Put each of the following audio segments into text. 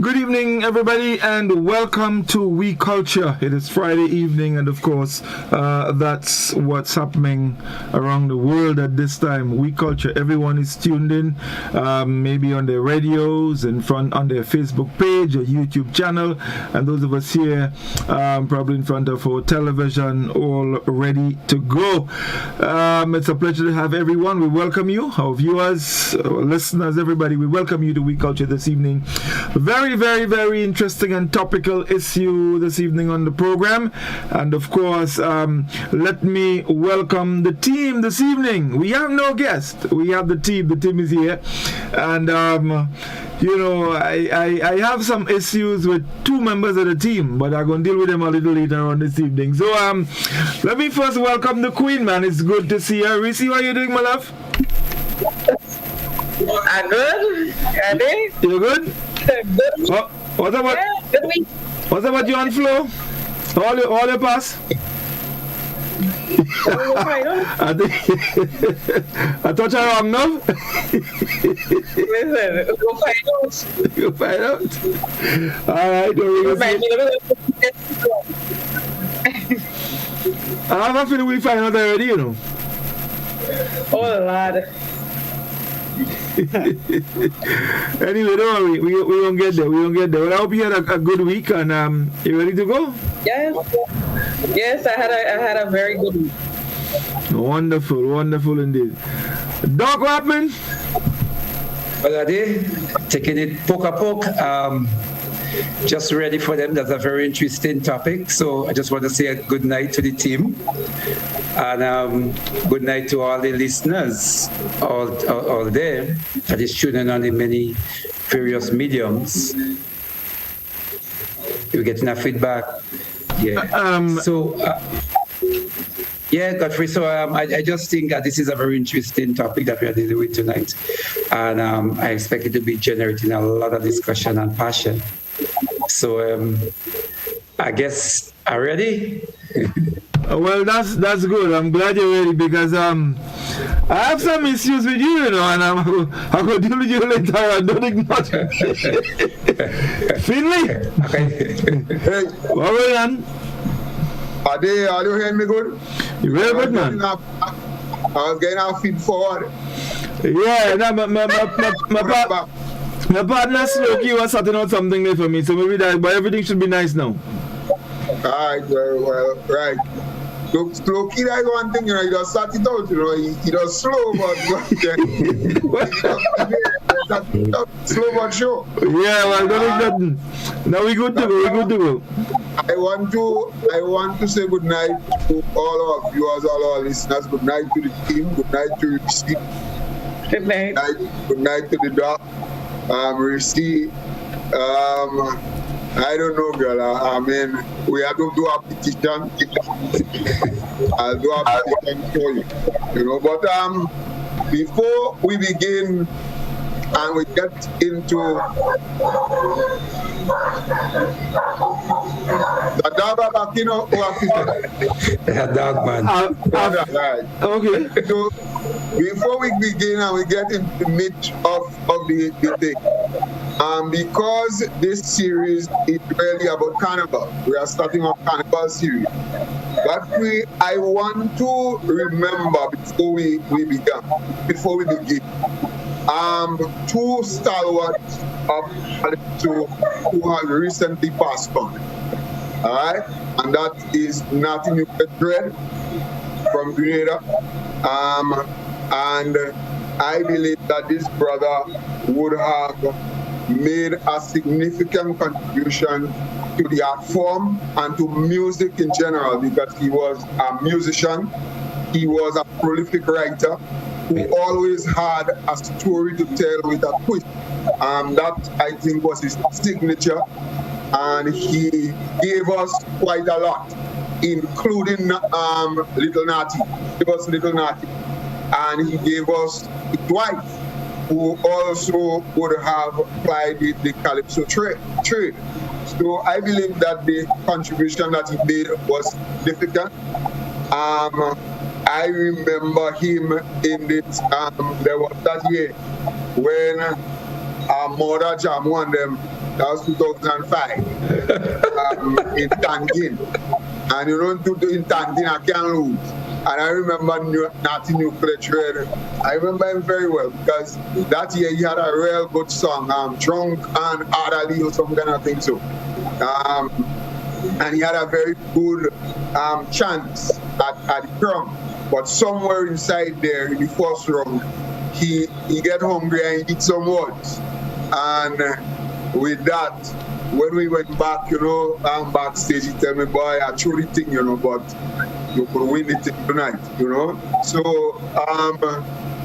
Good evening, everybody, and welcome to We Culture. It is Friday evening, and of course, that's what's happening around the world at this time. We Culture. Everyone is tuned in, maybe on their radios, on their Facebook page or YouTube channel, and those of us here, probably in front of our television, all ready to go. It's a pleasure to have everyone. We welcome you, our viewers, our listeners, everybody. We welcome you to We Culture this evening. Very interesting and topical issue this evening on the program. And of course, let me welcome the team this evening. We have no guest. We have the team. The team is here. And, I have some issues with two members of the team, but I'm going to deal with them a little later on this evening. So, let me first welcome the Queen, man. It's good to see her. Reece, how are you doing, my love? I'm good. Ready? You good? Good. What about good week. What about you on flow? All your pass? I thought you were wrong now. Listen, go find out. You find out. Alright, I have a feeling we find out already, you know. Oh Lord. Anyway, don't worry, we won't get there. Well, I hope you had a good week, and you ready to go? Yes, I had a very good week. Wonderful indeed. Doc, what happened? Well, I did taking it poke. Just ready for them. That's a very interesting topic. So I just want to say a good night to the team, and good night to all the listeners all there that is tuning on the many various mediums. We're getting a feedback. Yeah. Godfrey. So I just think that this is a very interesting topic that we are dealing with tonight, and I expect it to be generating a lot of discussion and passion. So I guess I'm ready. Well, that's good. I'm glad you're ready because I have some issues with you, and I'm going to deal with you later. I don't ignore you. Finley. Hey. What are you on? Are you hearing me good? You're very good, man. I was getting our feet forward. Yeah, my partner Sloki was sorting out something there for me, so maybe that, but everything should be nice now. Alright, well, right. Look, Sloki, that one thing, he just sort it out, he does slow, but slow but sure. Yeah, well, don't think nothing. Now we good to go. I want to say good night to all our viewers, all our listeners. Good night to the team. Good night to Reece. Good night. Good night to the doc. Reece. I don't know, girl. I mean, we have to do a petition. I'll do a petition for you. But before we begin and we get into the dog back, Dog man. Right. Okay. So before we begin and we get into the meat of the thing, because this series is really about Carnival, we are starting a Carnival series. But I want to remember before we begin, two stalwarts of Calypso who have recently passed on. Alright? And that is Nathan Dread from Grenada. And I believe that this brother would have made a significant contribution to the art form and to music in general, because he was a musician, he was a prolific writer who always had a story to tell with a twist. That, I think, was his signature, and he gave us quite a lot, including Little Natty. He gave us Little Natty, and he gave us his wife, who also would have applied the Calypso trade. So I believe that the contribution that he made was significant. I remember him in this, there was that year when Mother Jam won them, that was 2005, in Tangin. And you don't do in Tangin, I can't lose. And I remember Natty Nuclear Trade. I remember him very well because that year he had a real good song, Drunk and Orderly or some kind of thing so. And he had a very good chance at the drum. But somewhere inside there, in the first round, he get hungry and he eat some words. And with that, when we went back, backstage, he tell me, boy, I truly think, but you could win it tonight, So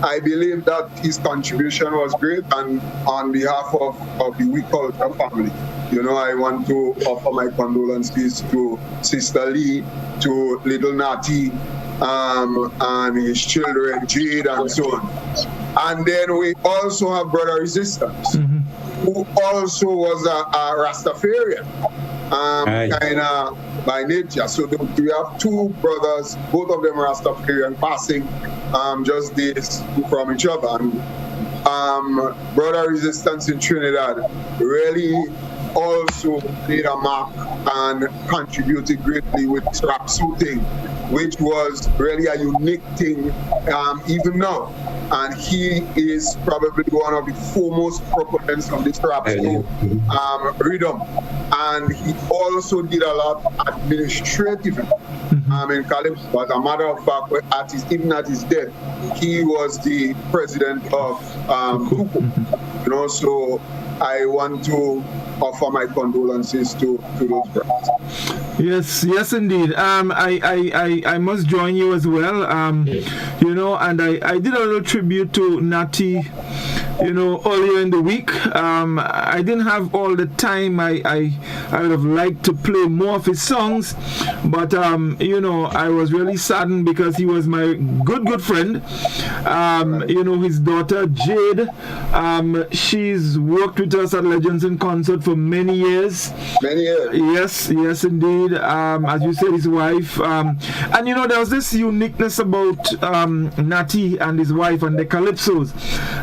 I believe that his contribution was great, and on behalf of the We Culture family, I want to offer my condolences to Sister Lee, to little Natty, and his children, Jade, and so on. And then we also have Brother Resistance, who also was a Rastafarian, kind of by nature. So we have two brothers, both of them Rastafarian, passing just days from each other. And Brother Resistance in Trinidad really also made a mark and contributed greatly with trap shooting, which was really a unique thing even now. And he is probably one of the foremost proponents of this trap rhythm. And he also did a lot administratively in Calypso. As a matter of fact, even at his death, he was the president of Tuko. So I want to offer my condolences to those brothers. Yes, indeed. I must join you as well. And I did a little tribute to Natty, earlier in the week. I didn't have all the time. I would have liked to play more of his songs, but I was really saddened because he was my good friend. His daughter Jade, she's worked with us at Legends in Concert for many years. Yes, indeed. As you said, his wife. And there was this uniqueness about Natty and his wife and the Calypsos.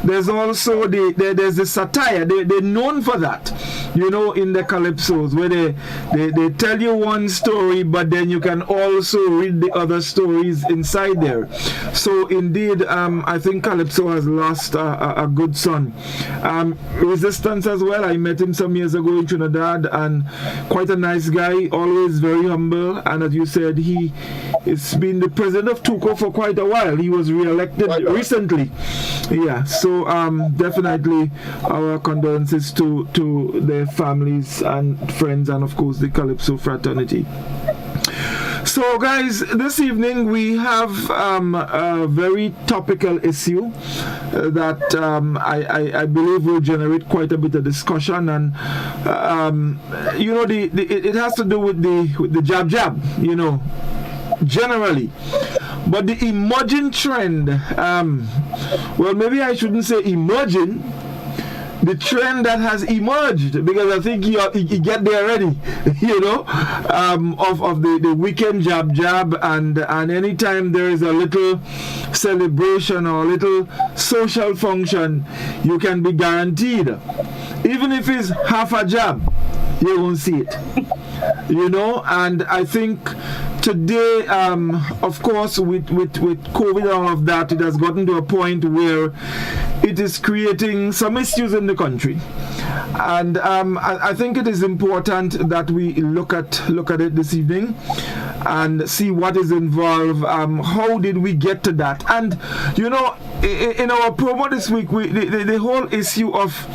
There's also there's the satire. They're known for that, in the Calypsos, where they tell you one story, but then you can also read the other stories inside there. So indeed, I think Calypso has lost a good son. Resistance as well. I met him some years ago in Trinidad, and quite a nice guy, always very humble. And as you said, he has been the president of Tuko for quite a while. He was re-elected recently. Yeah, so definitely our condolences to their families and friends, and of course the Calypso fraternity. So guys, this evening we have a very topical issue that I believe will generate quite a bit of discussion, and it has to do with the jab, generally. But the emerging trend, well, maybe I shouldn't say emerging, the trend that has emerged, because I think you get there already, of the weekend jab, and anytime there is a little celebration or a little social function, you can be guaranteed, even if it's half a jab, you won't see it. And I think today, of course, with COVID and all of that, it has gotten to a point where it is creating some issues in the country. And I think it is important that we look at it this evening and see what is involved. How did we get to that? And, in our promo this week, the whole issue of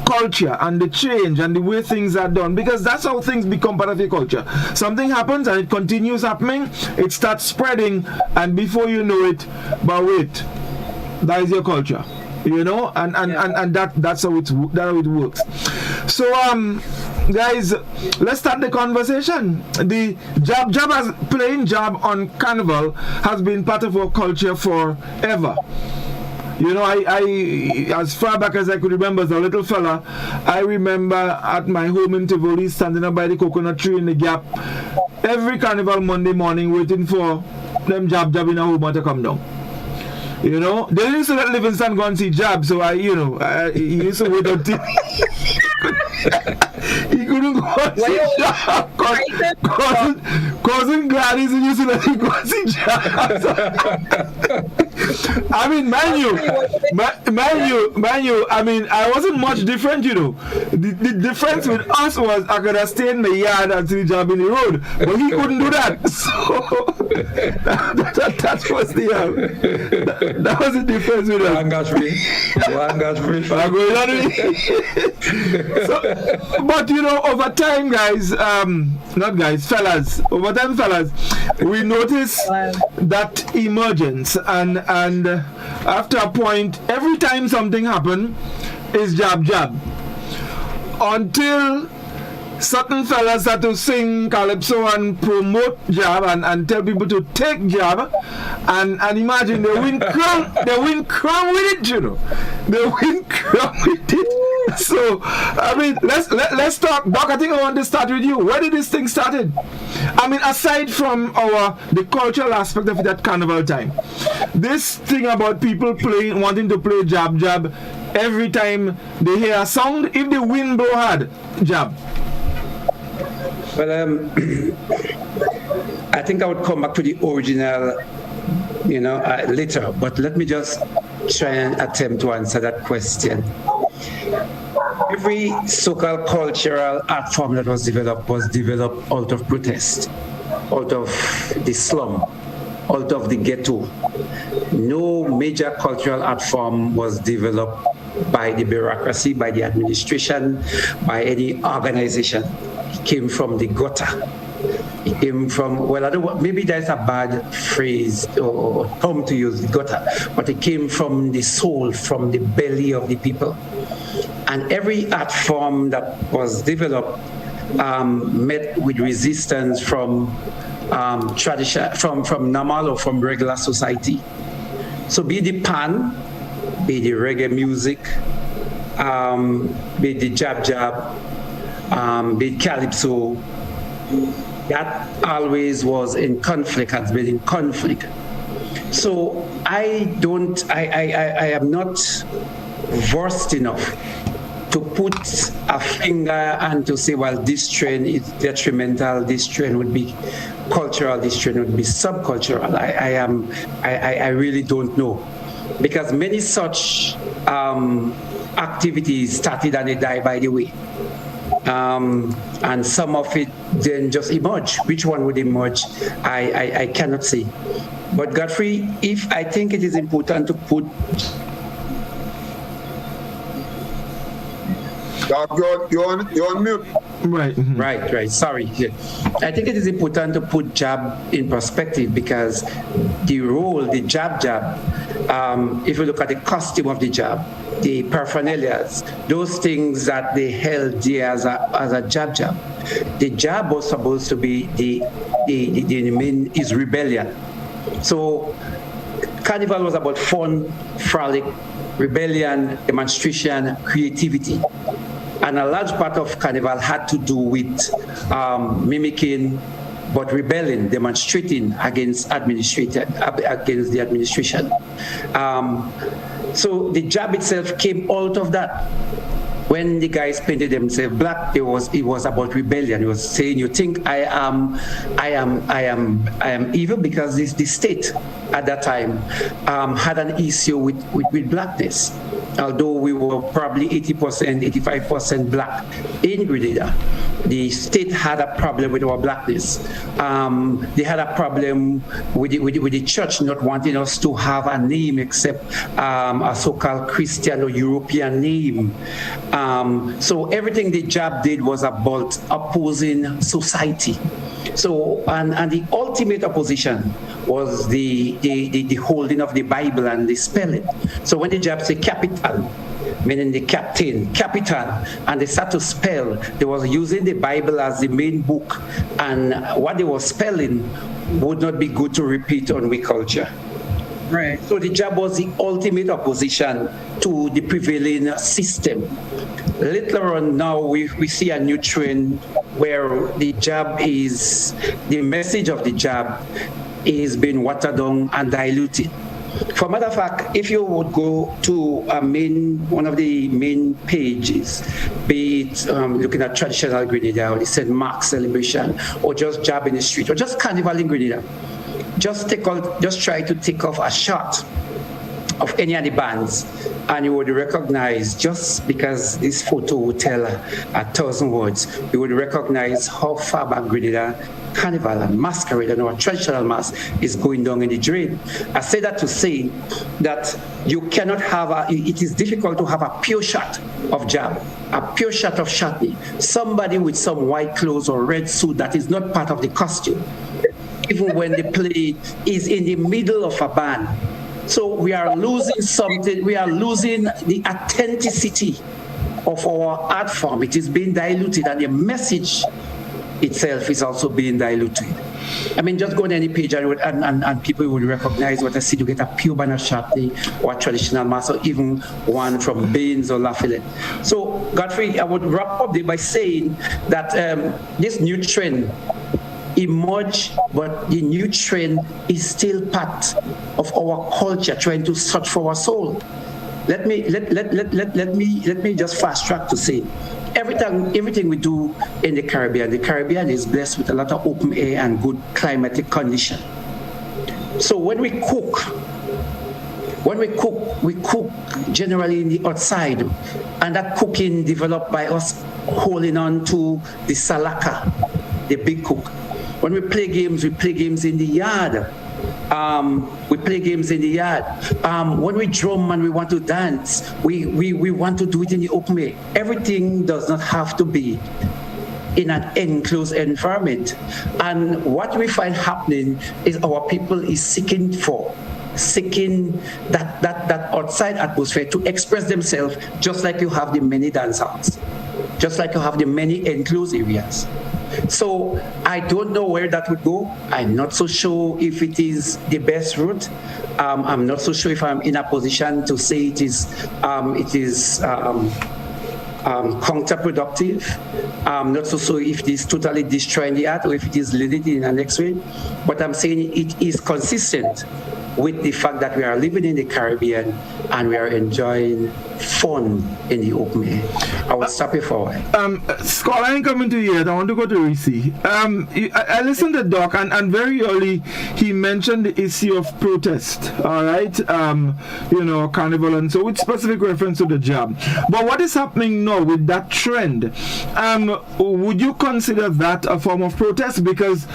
culture and the change and the way things are done, because that's how things become part of your culture. Something happens and it continues happening, it starts spreading, and before you know it, but wait, that is your culture, and that's how it works. So guys, let's start the conversation. The playing jab on Carnival has been part of our culture forever. I as far back as I could remember as a little fella, I remember at my home in Tivoli, standing up by the coconut tree in the Gap every Carnival Monday morning, waiting for them jab in a home to come down. You know, they used to let Livingston go and see Jab, so he used to wait until he couldn't go and see Jab. Cousin Gladys used to let him go and see Jab. I mean, man, you, I mean, I wasn't much different, you know. The difference with us was I could have stayed in the yard and see Jab in the road, but he couldn't do that. So that was the that was the difference with us. So, but you know, over time, guys, fellas, we notice that emergence, and after a point, every time something happens, is jab, until certain fellas had to sing calypso and promote jab and tell people to take jab, and imagine they win crown with it, you know. They win crown with it. So I mean, let's talk. Doc, I think I want to start with you. Where did this thing started? I mean, aside from the cultural aspect of it at carnival time, this thing about people wanting to play jab every time they hear a sound, if the wind blow hard, jab. Well, I think I would come back to the original, later, but let me just try and attempt to answer that question. Every so-called cultural art form that was developed out of protest, out of the slum, out of the ghetto. No major cultural art form was developed by the bureaucracy, by the administration, by any organization. It came from the gutter. It came from, well, I don't know, maybe that's a bad phrase or term to use, the gutter, but it came from the soul, from the belly of the people. And every art form that was developed met with resistance from tradition, from normal or from regular society. So be the pan, be the reggae music, be the jab, be calypso, that always was in conflict, has been in conflict. So I am not versed enough to put a finger and to say, well, this trend is detrimental, this trend would be cultural, this trend would be subcultural. I really don't know. Because many such activities started and they died by the way. And some of it then just emerge. Which one would emerge? I cannot say. But Godfrey, if I think it is important to put... You're on mute. Right. Mm-hmm. Right. Sorry. Yeah. I think it is important to put jab in perspective because the role, the jab, if you look at the costume of the jab, the paraphernalia, those things that they held there as a jab. The jab was supposed to be the main is rebellion. So Carnival was about fun, frolic, rebellion, demonstration, creativity. And a large part of Carnival had to do with mimicking, but rebelling, demonstrating against the administration. So the jab itself came out of that. When the guys painted themselves black, it was about rebellion. It was saying, you think I am evil because the state at that time had an issue with blackness. Although we were probably 80%, 85% black in Grenada, the state had a problem with our blackness. They had a problem with the church not wanting us to have a name except a so-called Christian or European name. So everything the jab did was about opposing society. So, and the ultimate opposition was the holding of the Bible and the spelling. So when the jab say capital, meaning the captain, capital, and they start to spell, they was using the Bible as the main book, and what they were spelling would not be good to repeat on we culture. Right. So the jab was the ultimate opposition to the prevailing system. Later on now, we see a new trend where the jab is, the message of the jab is being watered down and diluted. For matter of fact, if you would go to one of the main pages, be it looking at traditional Grenada, or the St. Mark's celebration, or just Jab in the street, or just Carnival in Grenada, just try to take off a shot of any of the bands, and you would recognize, just because this photo would tell 1,000 words, you would recognize how far back Grenada Carnival and masquerade and our traditional mass is going down in the drain. I say that to say that you cannot have it is difficult to have a pure shot of Jab, a pure shot of Shatney, somebody with some white clothes or red suit that is not part of the costume, even when the play is in the middle of a band. So we are losing something, we are losing the authenticity of our art form. It is being diluted, and the message itself is also being diluted. I mean, just go on any page and people will recognize what I see. You get a pure banner Shatney or a traditional mass, or even one from Baines or Lafayette. So, Godfrey, I would wrap up by saying that this new trend emerge, but the new trend is still part of our culture, trying to search for our soul. Let me just fast track to say, everything we do in the Caribbean is blessed with a lot of open air and good climatic condition. So when we cook, we cook generally in the outside, and that cooking developed by us holding on to the salaka, the big cook. When we play games in the yard. We play games in the yard. When we drum and we want to dance, we want to do it in the open air. Everything does not have to be in an enclosed environment. And what we find happening is our people is seeking that outside atmosphere to express themselves, just like you have the many dance halls, just like you have the many enclosed areas. So I don't know where that would go. I'm not so sure if it is the best route. I'm not so sure if I'm in a position to say it is counterproductive. I'm not so sure if it is totally destroying the art or if it is leading in the next way. But I'm saying it is consistent with the fact that we are living in the Caribbean and we are enjoying fun in the open air. I will stop you for a while. Scott, I ain't coming to you yet. I want to go to Reece. I listened to Doc, and very early he mentioned the issue of protest, all right? Carnival, and so with specific reference to the Jab. But what is happening now with that trend? Would you consider that a form of protest? Because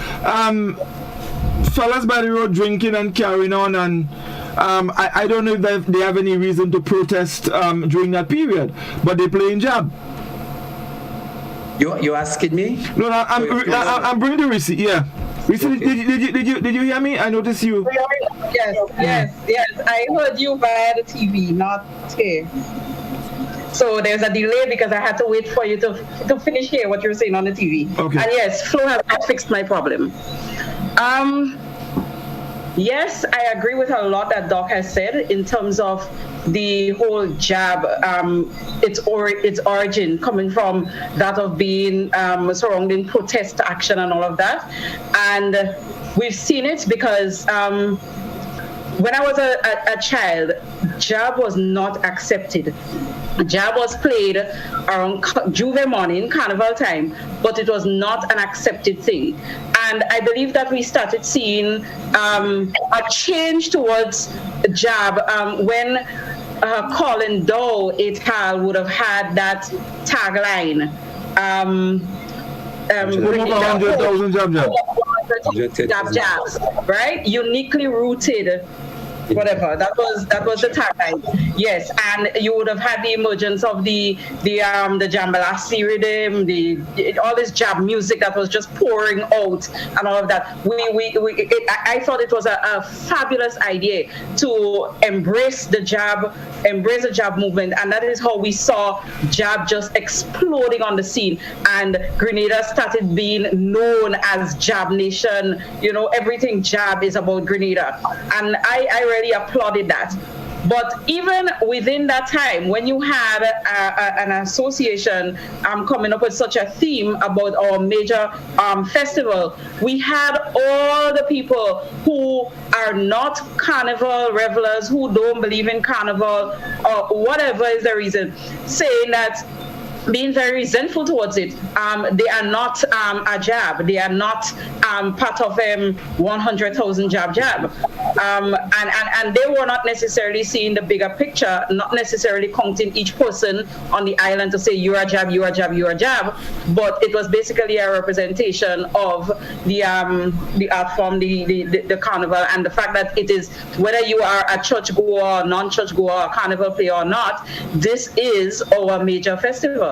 fellas by the road drinking and carrying on, and I don't know if they have any reason to protest during that period, but they're playing Jab. You asking me? No, I'm bringing the Reece. Yeah, Reece, okay. Did you hear me? I noticed you. Yes. I heard you via the TV, not here. So there's a delay because I had to wait for you to finish here what you were saying on the TV. Okay. And yes, Flo has not fixed my problem. Yes, I agree with a lot that Doc has said in terms of the whole Jab, its origin coming from that of being surrounding protest action and all of that. And we've seen it because when I was a child, Jab was not accepted. Jab was played around Juve morning, Carnival time, but it was not an accepted thing. And I believe that we started seeing a change towards Jab when Colin Dow et al. Would have had that tagline. 100,000 jabs, right? Uniquely rooted. Whatever that was the tagline. Yes, and you would have had the emergence of the Jambalasi rhythm, all this Jab music that was just pouring out and all of that. I thought it was a fabulous idea to embrace the Jab movement, and that is how we saw Jab just exploding on the scene, and Grenada started being known as Jab Nation. Everything Jab is about Grenada, and I really applauded that. But even within that time, when you had an association coming up with such a theme about our major festival, we had all the people who are not carnival revelers, who don't believe in carnival, or whatever is the reason, saying that, being very resentful towards it. They are not a jab. They are not part of 100,000 jab. And they were not necessarily seeing the bigger picture, not necessarily counting each person on the island to say, you're a jab, you're a jab, you're a jab. But it was basically a representation of the art form, the carnival, and the fact that it is, whether you are a church goer, non-church goer, carnival player or not, this is our major festival.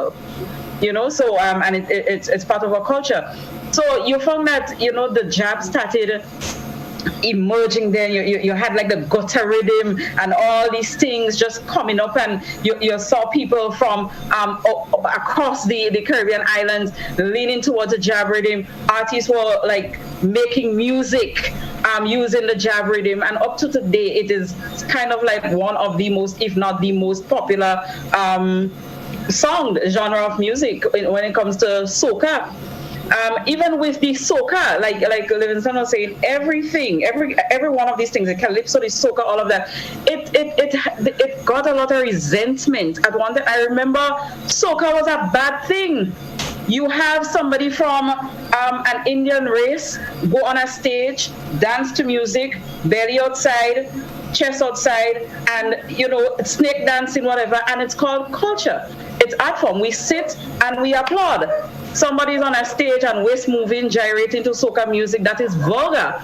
So and it's part of our culture. So you found that the jab started emerging. Then you had like the gutter rhythm and all these things just coming up, and you saw people from across the Caribbean islands leaning towards the jab rhythm. Artists were like making music using the jab rhythm, and up to today it is kind of like one of the most, if not the most popular song genre of music when it comes to soca. Even with the soca, like Livingston was saying, every one of these things, the calypso, the soca, all of that, it got a lot of resentment at one time. I remember soca was a bad thing. You have somebody from an Indian race go on a stage, dance to music, belly outside, chest outside, and snake dancing, whatever, and it's called culture. It's art form. We sit and we applaud. Somebody's on a stage and waist moving, gyrating to soca music. That is vulgar.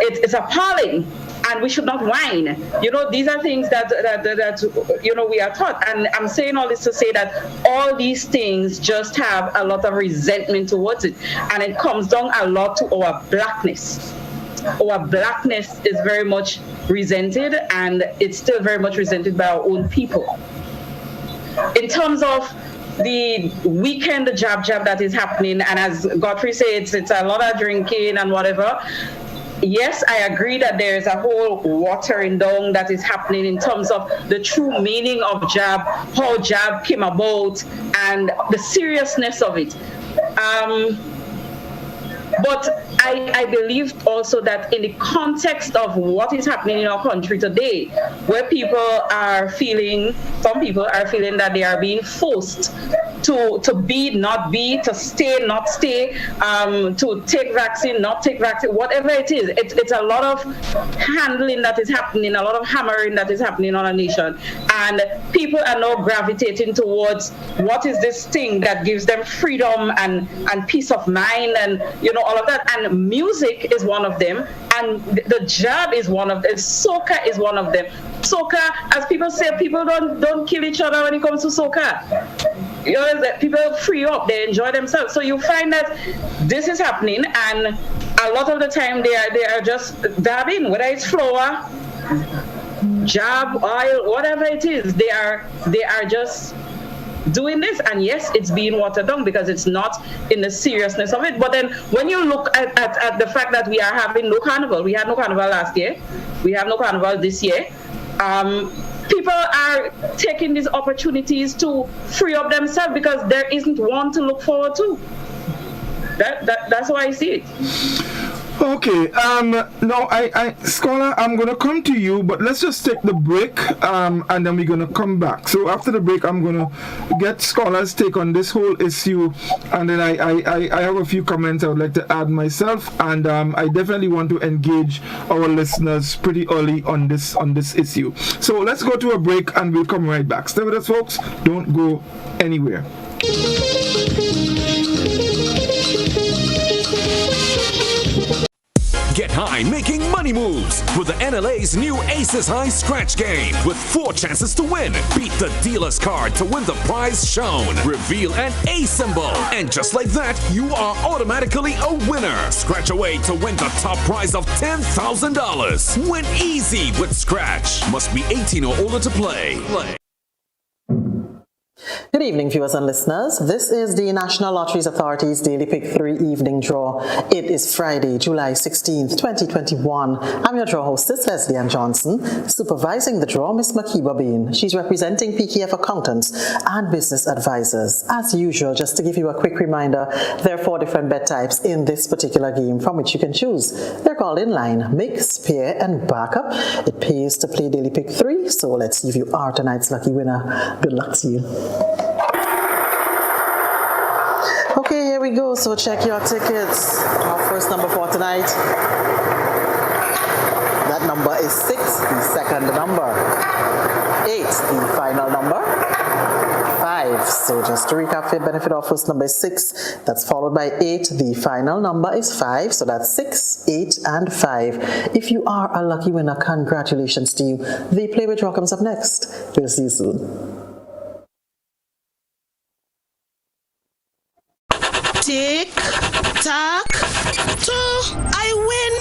It's appalling, and we should not whine. These are things that we are taught. And I'm saying all this to say that all these things just have a lot of resentment towards it, and it comes down a lot to our blackness. Our blackness is very much resented, and it's still very much resented by our own people. In terms of the weekend jab that is happening, and as Godfrey said, it's a lot of drinking and whatever. Yes, I agree that there's a whole watering down that is happening in terms of the true meaning of jab, how jab came about, and the seriousness of it. But I believe also that in the context of what is happening in our country today, where some people are feeling that they are being forced to be, not be, to stay, not stay, to take vaccine, not take vaccine, whatever it is. It's a lot of handling that is happening, a lot of hammering that is happening on a nation. And people are now gravitating towards what is this thing that gives them freedom and peace of mind and all of that. And music is one of them, and the jab is one of them. Soca is one of them. Soca, as people say, people don't kill each other when it comes to soca. That people free up, they enjoy themselves. So you find that this is happening, and a lot of the time they are just dabbing, whether it's flour, jab, oil, whatever it is. They are just doing this, and yes, it's being watered down because it's not in the seriousness of it. But then when you look at the fact that we are having no carnival, we had no carnival last year, we have no carnival this year. People are taking these opportunities to free up themselves because there isn't one to look forward to. That's how I see it. Okay, now Scholar, I'm gonna come to you, but let's just take the break, and then we're gonna come back. So after the break, I'm gonna get Scholar's take on this whole issue, and then I have a few comments I would like to add myself, and I definitely want to engage our listeners pretty early on this issue. So let's go to a break, and we'll come right back. Stay with us, folks. Don't go anywhere. Get high making money moves with the NLA's new Aces High Scratch game with 4 chances to win. Beat the dealer's card to win the prize shown. Reveal an A symbol. And just like that, you are automatically a winner. Scratch away to win the top prize of $10,000. Win easy with Scratch. Must be 18 or older to play. Good evening, viewers and listeners. This is the National Lotteries Authority's Daily Pick 3 evening draw. It is Friday, July 16th, 2021. I'm your draw hostess, Leslie Ann Johnson. Supervising the draw, Miss Makiba Bean. She's representing PKF accountants and business advisors. As usual, just to give you a quick reminder, there are 4 different bet types in this particular game from which you can choose. They're called inline, mix, pair, and backup. It pays to play Daily Pick 3, so let's see if you are tonight's lucky winner. Good luck to you. Okay, here we go. So check your tickets. Our first number for tonight. That number is 6, the second number. 8, the final number. 5. So just to recap for your benefit, our first number is 6. That's followed by 8. The final number is 5. So that's 6, 8, and 5. If you are a lucky winner, congratulations to you. The play with draw comes up next. We'll see you soon. Tick, tock, toe. I win.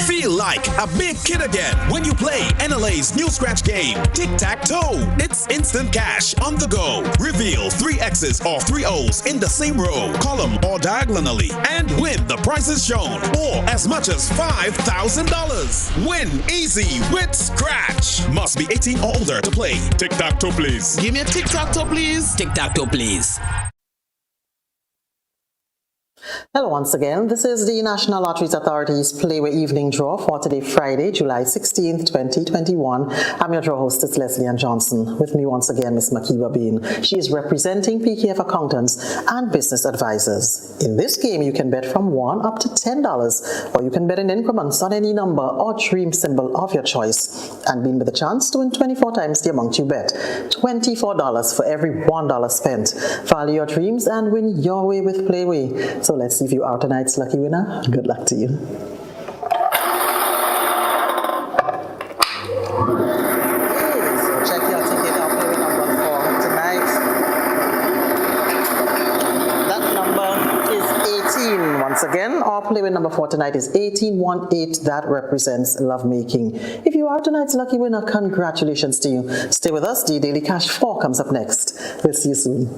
Feel like a big kid again when you play NLA's new scratch game, Tic-Tac-Toe. It's instant cash on the go. Reveal 3 X's or 3 O's in the same row, column, or diagonally, and win the prizes shown, or as much as $5,000. Win easy with Scratch. Must be 18 or older to play. Tic-Tac-Toe, please. Give me a tic-tac-toe, please. Tic-tac-toe, please. Hello once again. This is the National Lotteries Authority's Playway Evening Draw for today, Friday, July 16th, 2021. I'm your draw hostess, Leslie Ann Johnson. With me once again, Miss Makiba Bean. She is representing PKF accountants and business advisors. In this game, you can bet from $1 up to $10, or you can bet in increments on any number or dream symbol of your choice, and being with a chance to win 24 times the amount you bet. $24 for every $1 spent. Follow your dreams and win your way with Playway. So let's see if you are tonight's lucky winner. Good luck to you. Okay, so check your ticket out. Play with number 4 tonight. That number is 18. Once again, our play with number 4 tonight is 1818. That represents lovemaking. If you are tonight's lucky winner, congratulations to you. Stay with us. The Daily Cash 4 comes up next. We'll see you soon.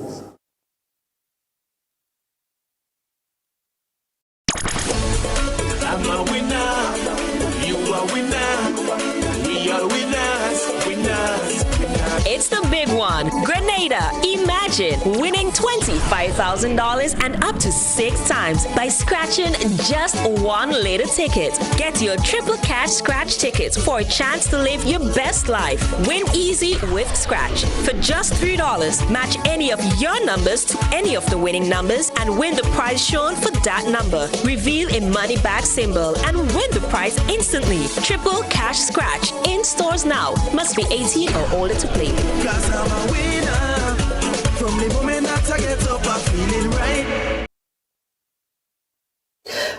It's the big one. Grenada. Imagine winning $25,000 and up to 6 times by scratching just 1 little ticket. Get your triple cash scratch tickets for a chance to live your best life. Win easy with Scratch. For just $3, match any of your numbers to any of the winning numbers and win the prize shown for that number. Reveal a money back symbol and win the prize instantly. Triple cash scratch. In stores now. Must be 18 or older to play. 'Cause I'm a winner. From the moment that I get up, I'm feeling right.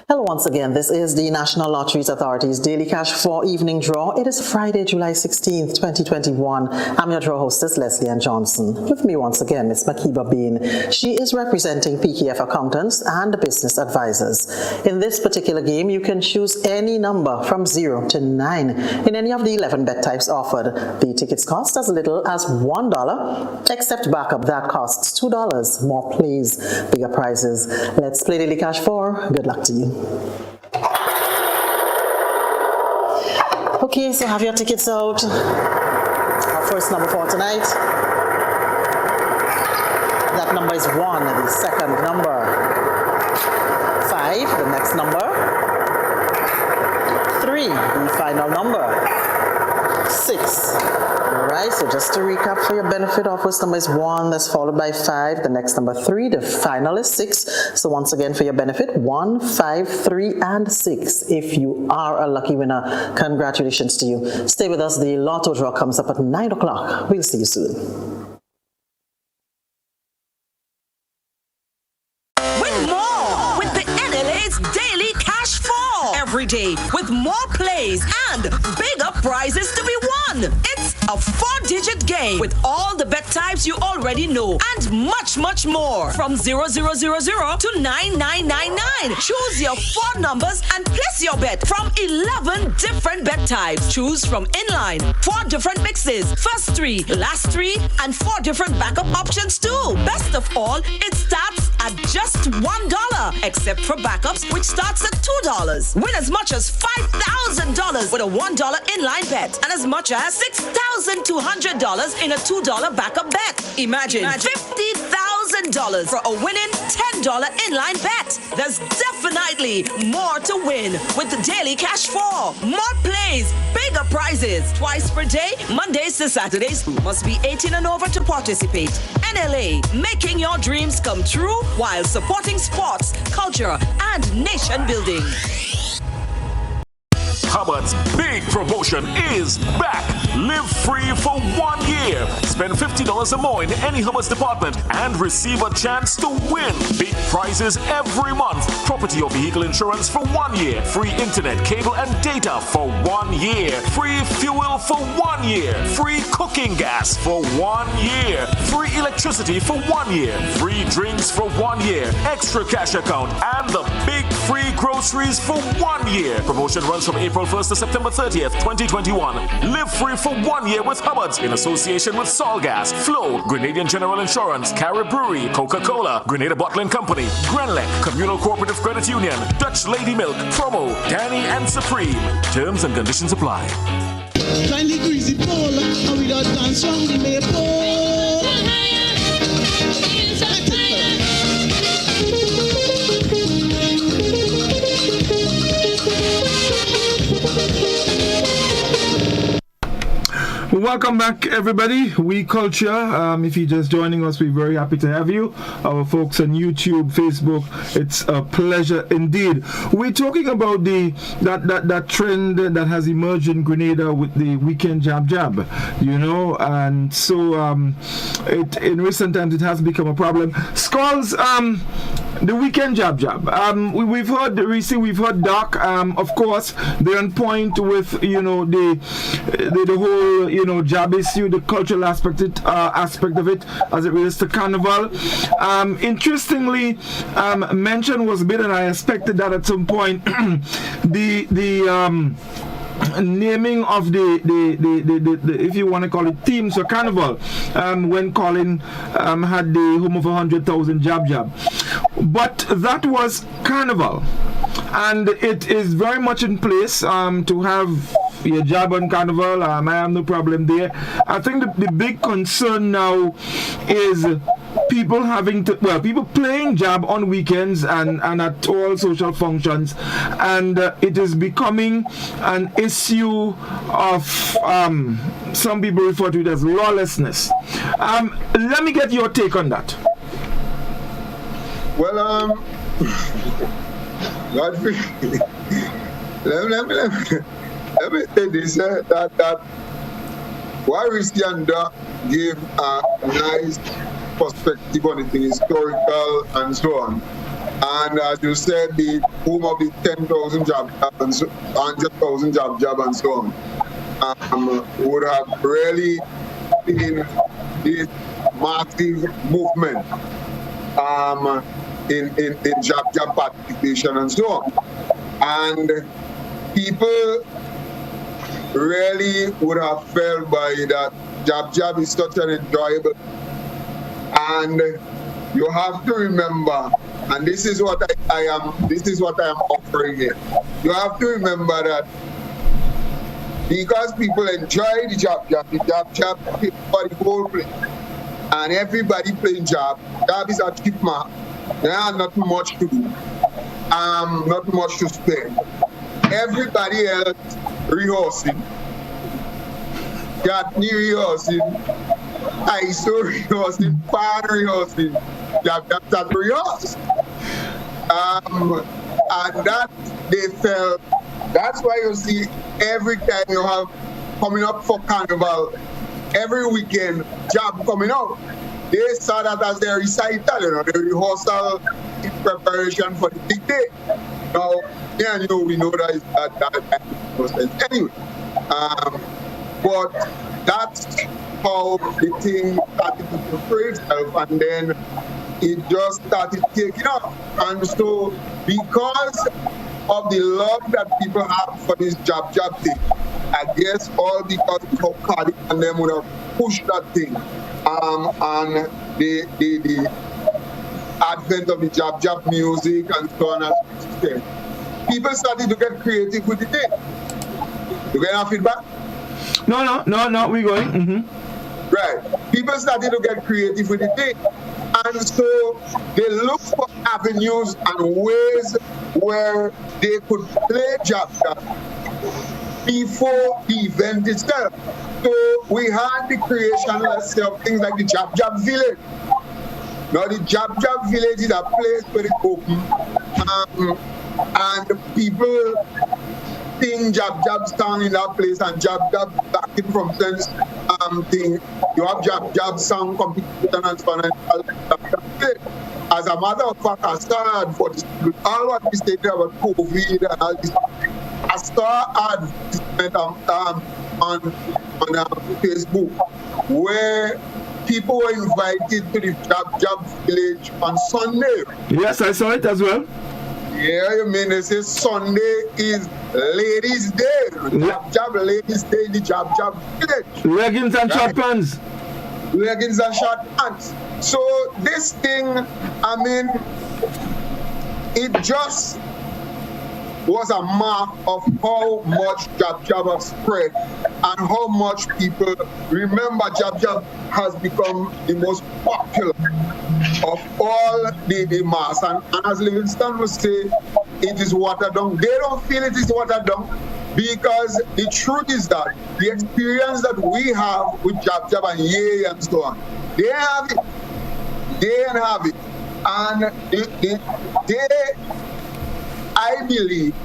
Hello once again. This is the National Lotteries Authority's Daily Cash 4 evening draw. It is Friday, July 16th, 2021. I'm your draw hostess, Leslie Ann Johnson. With me once again, Miss Makiba Bean. She is representing PKF accountants and business advisors. In this particular game, you can choose any number from 0 to 9 in any of the 11 bet types offered. The tickets cost as little as $1, except backup that costs $2. More plays, bigger prizes. Let's play Daily Cash 4. Good luck to you. Okay, so have your tickets out. Our first number for tonight. That number is 1, the second number. 5, the next number. 3, the final number. 6. Alright, so just to recap for your benefit, our first number is 1, that's followed by 5, the next number 3, the final is 6. So once again for your benefit, 1, 5, 3, and 6. If you are a lucky winner, congratulations to you. Stay with us, the lotto draw comes up at 9 o'clock. We'll see you soon. Win more with the NLA's Daily Cash 4. Every day with more plays and bigger prizes to be won. It's A 4-digit game with all the bet types you already know and much, much more. From 0000 to 9999. Choose your 4 numbers and place your bet from 11 different bet types. Choose from inline, 4 different mixes, first 3, last 3, and 4 different backup options too. Best of all, it starts at just $1, except for backups, which starts at $2. Win as much as $5,000 with a $1 inline bet and as much as $6,200 in a $2 backup bet. Imagine $50,000 for a winning $10 inline bet. There's definitely more to win with the Daily Cash 4. More plays, bigger prizes. Twice per day, Mondays to Saturdays. Must be 18 and over to participate. NLA, making your dreams come true while supporting sports, culture, and nation building. Hubbard's big promotion is back. Live free for 1 year. Spend $50 or more in any Hubbard's department and receive a chance to win. Big prizes every month. Property or vehicle insurance for 1 year. Free internet, cable, and data for 1 year. Free fuel for 1 year. Free cooking gas for 1 year. Free electricity for 1 year. Free drinks for 1 year. Extra cash account and the big free groceries for 1 year. Promotion runs from April 1st to September 30th, 2021. Live free for 1 year with Hubbard's in association with Solgas, Flow, Grenadian General Insurance, Carib Brewery, Coca-Cola, Grenada Bottling Company, Grenlec, Communal Cooperative Credit Union, Dutch Lady Milk, Promo, Danny and Supreme. Terms and conditions apply. Kindly greasy pole, and we don't dance on the maypole. Welcome back, everybody. We Culture. If you're just joining us, we're very happy to have you. Our folks on YouTube, Facebook, it's a pleasure indeed. We're talking about that trend that has emerged in Grenada with the weekend jab, you know, and so in recent times it has become a problem. Skulls, the weekend jab. We've heard Reece, we've heard Doc. Of course, they're on point with the whole jab issue, the cultural aspect of it as it relates to Carnival. Interestingly, mention was made, and I expected that at some point. the naming of the if you want to call it themes for Carnival, when Colin had the home of 100,000 jab, but that was Carnival, and it is very much in place to have your jab on Carnival. I have no problem there. I think the big concern now is people people playing jab on weekends and at all social functions, and it is becoming an issue of some people refer to it as lawlessness. Let me get your take on that. Well, Godfrey, let me say this, that why Reece Sam gave a nice perspective on it, historical and so on. And as you said, the home of the 10,000 jab and 100,000 jab and so on would have really been this massive movement in jab participation and so on. And people really would have felt by that jab is such an enjoyable, and you have to remember, and this is what I am offering here. You have to remember that because people enjoy the jab for the whole place, and everybody playing jab is a cheap mark. There are not much to do, not much to spend. Everybody else rehearsing, Gatney rehearsing, ISO rehearsing, Pan rehearsing, that rehearse. And that they felt, that's why you see every time you have coming up for Carnival, every weekend, jab coming out. They saw that as their recital, the rehearsal in preparation for the big day. Now, we know that is that process anyway. But that's how the thing started to portray itself, and then it just started taking off. And so, because of the love that people have for this jab thing, I guess all because of how Cardiff and them would have pushed that thing, and the advent of the jab music and so on and so forth, people started to get creative with the thing. You get our feedback? No, we're going. Mm-hmm. Right. People started to get creative with the thing. And so they look for avenues and ways where they could play jab before the event itself. So we had the creation, let's say, of things like the jab village. Now the jab village is a place where it's open, and people sing jab stand in that place, and jab back in from sense thing. You have jab sound competition and so on. As a matter of fact, I started for this, all what we stated about COVID and all this. I started on Facebook where people were invited to the jab village on Sunday. Yes, I saw it as well. Yeah, you mean they say Sunday is Ladies' Day. Jab Ladies' Day in the jab village. Leggings and short pants. Leggings and short pants. So this thing, I mean, it just was a mark of how much jab has spread and how much people remember jab has become the most popular of all the mass. And as Livingston would say, it is watered down. They don't feel it is watered down because the truth is that the experience that we have with jab and yay and so on, they have it. They have it. And they I believe,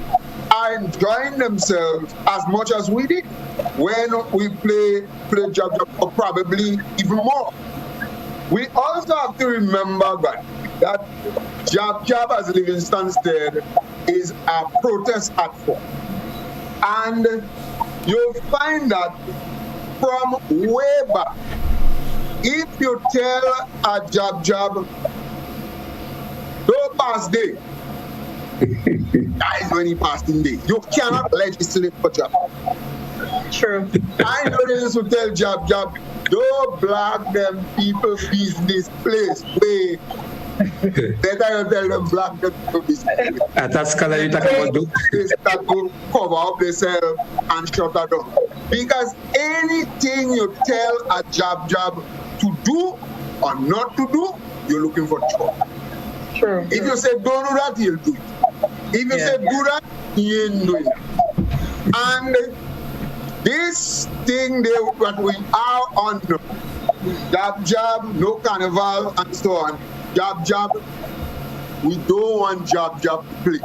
are enjoying themselves as much as we did when we play jab, or probably even more. We also have to remember that jab, as Livingston said, is a protest art form. And you'll find that from way back, if you tell a jab, don't pass day. That is when he passed in day. You cannot legislate for jab. True. I know they used to tell jab, don't block them people business place. Way better you tell them block them people business. That's color you talk about. They start to cover up themselves and shut that down. Because anything you tell a jab to do or not to do, you're looking for trouble. True. If you say don't do that, he'll do it. If you say do that, he ain't doing it. And this thing that we are on, jab, no carnival and so on, jab, we don't want jab to play.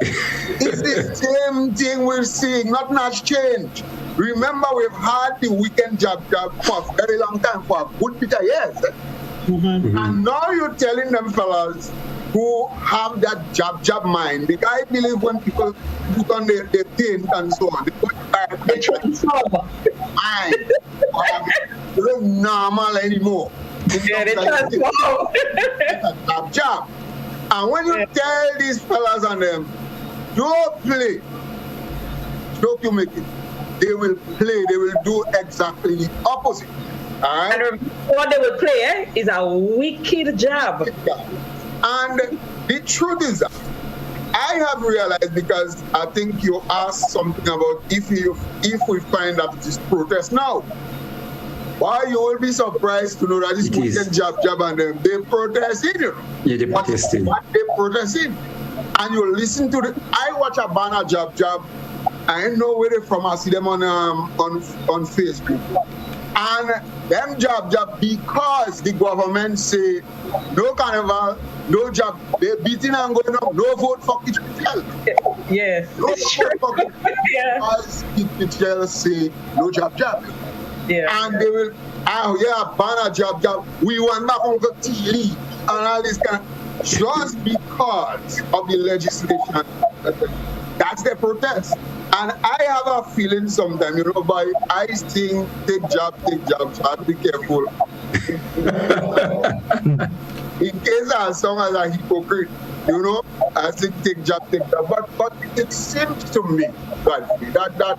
It's the same thing we're seeing, nothing has changed. Remember, we've had the weekend jab for a very long time, for a good bit of years. Mm-hmm. And now you're telling them fellas who have that jab mind, because I believe when people put on their tint and so on, they transform mind. They don't normal anymore. Yeah, they transform. Jab. And when you tell these fellas and them, don't play, don't you make it, they will play, they will do exactly the opposite. All right? And what they will play is a wicked jab. And the truth is that I have realized, because I think you asked something about if we find that it is protest now. Why you will be surprised to know that this weekend jab and them, they protesting, you know. Yeah, they protesting. What they protesting. And you listen to I watch a banner jab. I know where they're from. I see them on Facebook. And them jab because the government say no carnival, no jab, they're beating and going up, no vote for Kitchell. Yes. No vote for Kitchell. Because Kitchell say no jab. Yeah. And they will, banner jab. We want back Uncle T. and all this kind of, just because of the legislation. That's their protest. And I have a feeling sometimes, by I think take job, so I have to be careful. In case I sound as a hypocrite, I think take job. But it seems to me, Godfrey, that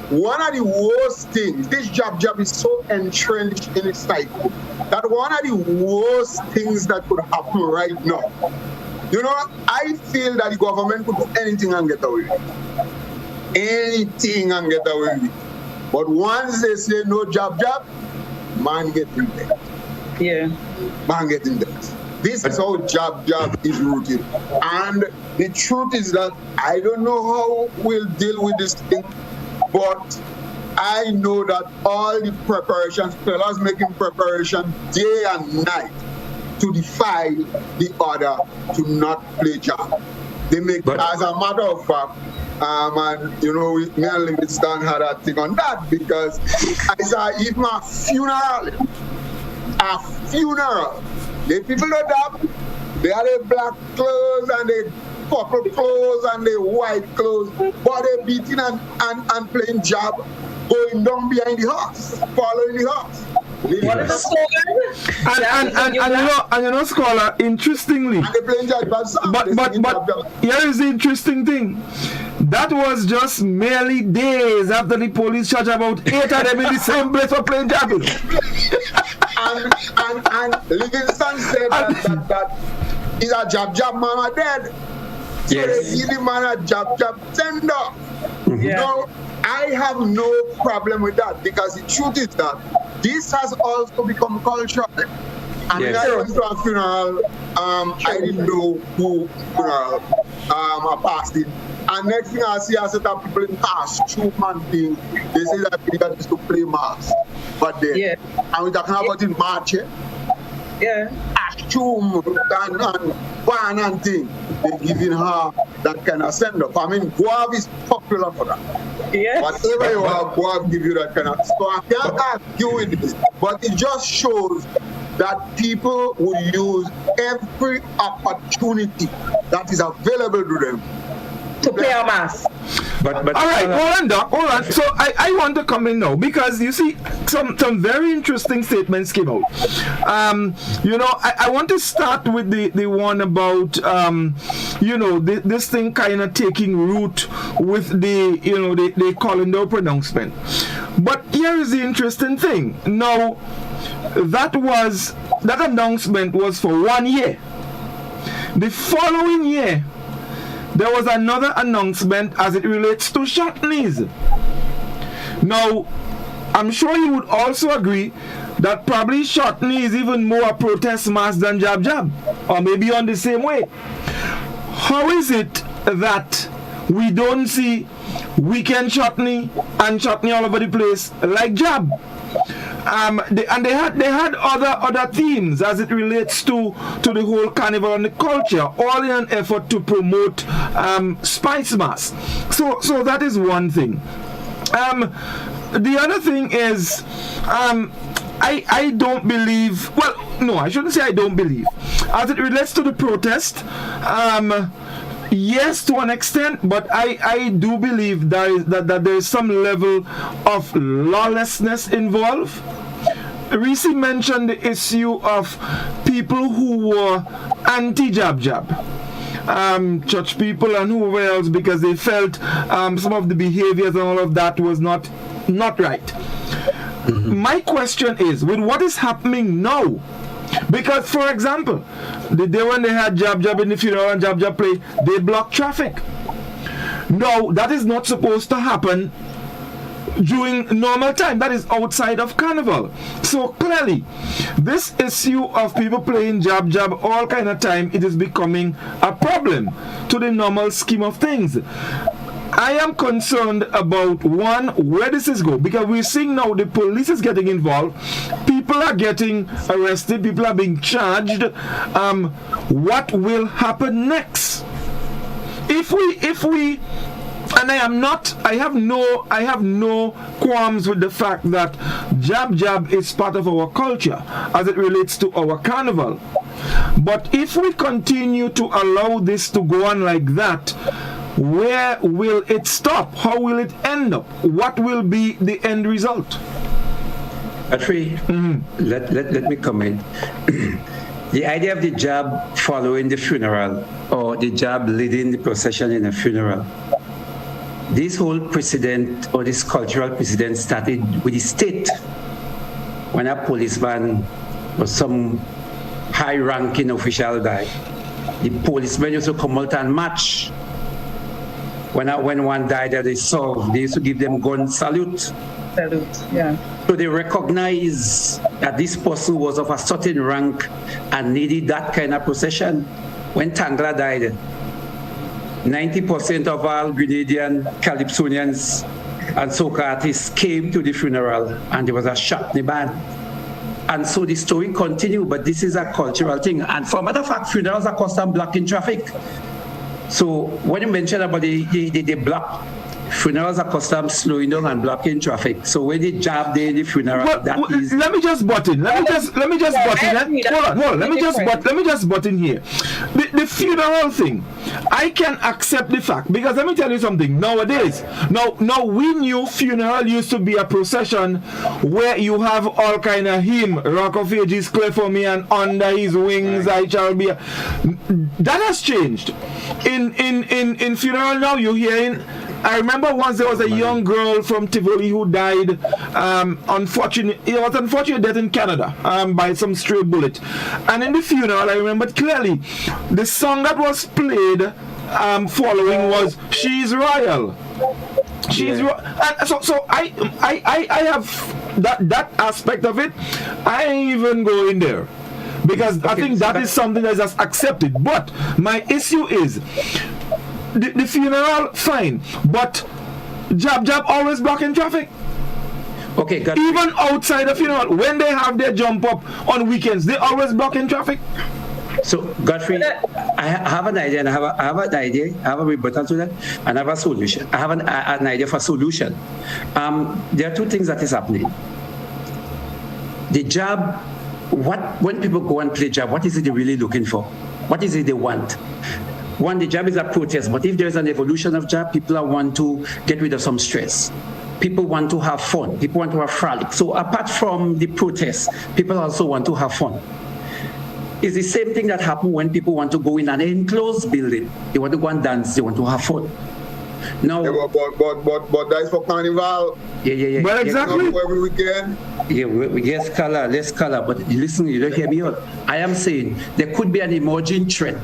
one of the worst things, this job is so entrenched in its cycle, that one of the worst things that could happen right now, I feel that the government could do anything and get away with it. Anything and get away with it. But once they say no job, man get in debt. Yeah. Man get in debt. This is how job is rooted. And the truth is that I don't know how we'll deal with this thing, but I know that all the preparations, fellas making preparation day and night to defy the order to not play job. They make, as a matter of fact, and me and Livingston had a thing on that, because I saw even a funeral. The people know that they had the black clothes and the purple clothes and the white clothes, but they beating and playing job, going down behind the horse, following the horse. What is the slogan? And Scholar, interestingly, and they playing job, but here is the interesting thing. That was just merely days after the police charged about 8 of them in the same place for playing job. and Livingston said that he's a job man are dead. So they give the man a job tender. Yeah. I have no problem with that, because the truth is that this has also become cultural. And when I went to a funeral, I didn't know who funeral I passed it. And next thing I see, I set up people in costume and things. They say that they used to play mass. But then, and we're talking about in March, costume and van and thing. They're giving her that kind of send-up. I mean, Guav is popular for that. Yes. Whatever you have, Guav give you that kind of. So I can't argue with this. But it just shows that people will use every opportunity that is available to them to play a mass. But all right, hold on, Doc. Hold on. So I want to come in now, because you see some very interesting statements came out. I want to start with the one about this thing kind of taking root with the calendar pronouncement. But here is the interesting thing. Now, that announcement was for 1 year. The following year, there was another announcement as it relates to shotneys. Now, I'm sure you would also agree that probably shotney is even more a protest mass than jab, or maybe on the same way. How is it that we don't see weekend shotney and shotney all over the place like jab? They had other themes as it relates to the whole carnival and the culture, all in an effort to promote Spice Mass. So that is one thing. The other thing is, I don't believe. Well, no, I shouldn't say I don't believe. As it relates to the protest, yes, to an extent, but I do believe that there is some level of lawlessness involved. Reece mentioned the issue of people who were anti-jab, church people and whoever else, because they felt some of the behaviors and all of that was not right. Mm-hmm. My question is, with what is happening now, because, for example, the day when they had jab in the funeral and jab play, they blocked traffic. No, that is not supposed to happen during normal time. That is outside of carnival. So clearly, this issue of people playing jab all kind of time, it is becoming a problem to the normal scheme of things. I am concerned about, one, where this is going, because we're seeing now the police is getting involved, people are getting arrested, people are being charged. What will happen next? If we and I have no qualms with the fact that jab is part of our culture as it relates to our carnival. But if we continue to allow this to go on like that, where will it stop? How will it end up? What will be the end result? Godfrey, let me comment. The idea of the job following the funeral or the job leading the procession in a funeral, this whole precedent or this cultural precedent started with the state. When a policeman or some high-ranking official died, the policemen used to come out and march. When one died that they served, they used to give them gun salute. Yeah. So they recognize that this person was of a certain rank and needed that kind of procession. When Tangla died, 90% of all Grenadian Calypsonians and soca artists came to the funeral, and there was a shot in the band. And so the story continued, but this is a cultural thing. And for a matter of fact, funerals are constant blocking traffic. So when you mentioned about the block, funerals are custom slowing down and blocking traffic. So when they jab there in the funeral, is. Let me just butt in. Let me just butt in. Hold on. Let me just butt in here. The funeral thing, I can accept the fact, because let me tell you something. Nowadays, now we knew funeral used to be a procession where you have all kind of hymn, Rock of Ages, clear for me, and under his wings I shall be. That has changed. In funeral now you're hearing. I remember once there was a young girl from Tivoli who died. It was unfortunate death in Canada by some stray bullet. And in the funeral, I remember clearly the song that was played following was "She's Royal." She's and so I have that aspect of it. I ain't even going there, because I think that is something that's just accepted. But my issue is, the funeral, fine, but jab always blocking traffic. Okay, Godfrey. Even outside the funeral, when they have their jump up on weekends, they always blocking traffic. So Godfrey, I have an idea, and I have a rebuttal to that, and I have a solution. I have an idea for a solution. There are two things that is happening. The jab, when people go and play jab, what is it they're really looking for? What is it they want? One, the jab is a protest, but if there's an evolution of jab, people want to get rid of some stress. People want to have fun. People want to have frolic. So apart from the protest, people also want to have fun. It's the same thing that happens when people want to go in an enclosed building. They want to go and dance. They want to have fun. Now, but that's for carnival. Yeah. But exactly. Every weekend. Yeah, less color. But listen, you don't hear me out. I am saying there could be an emerging trend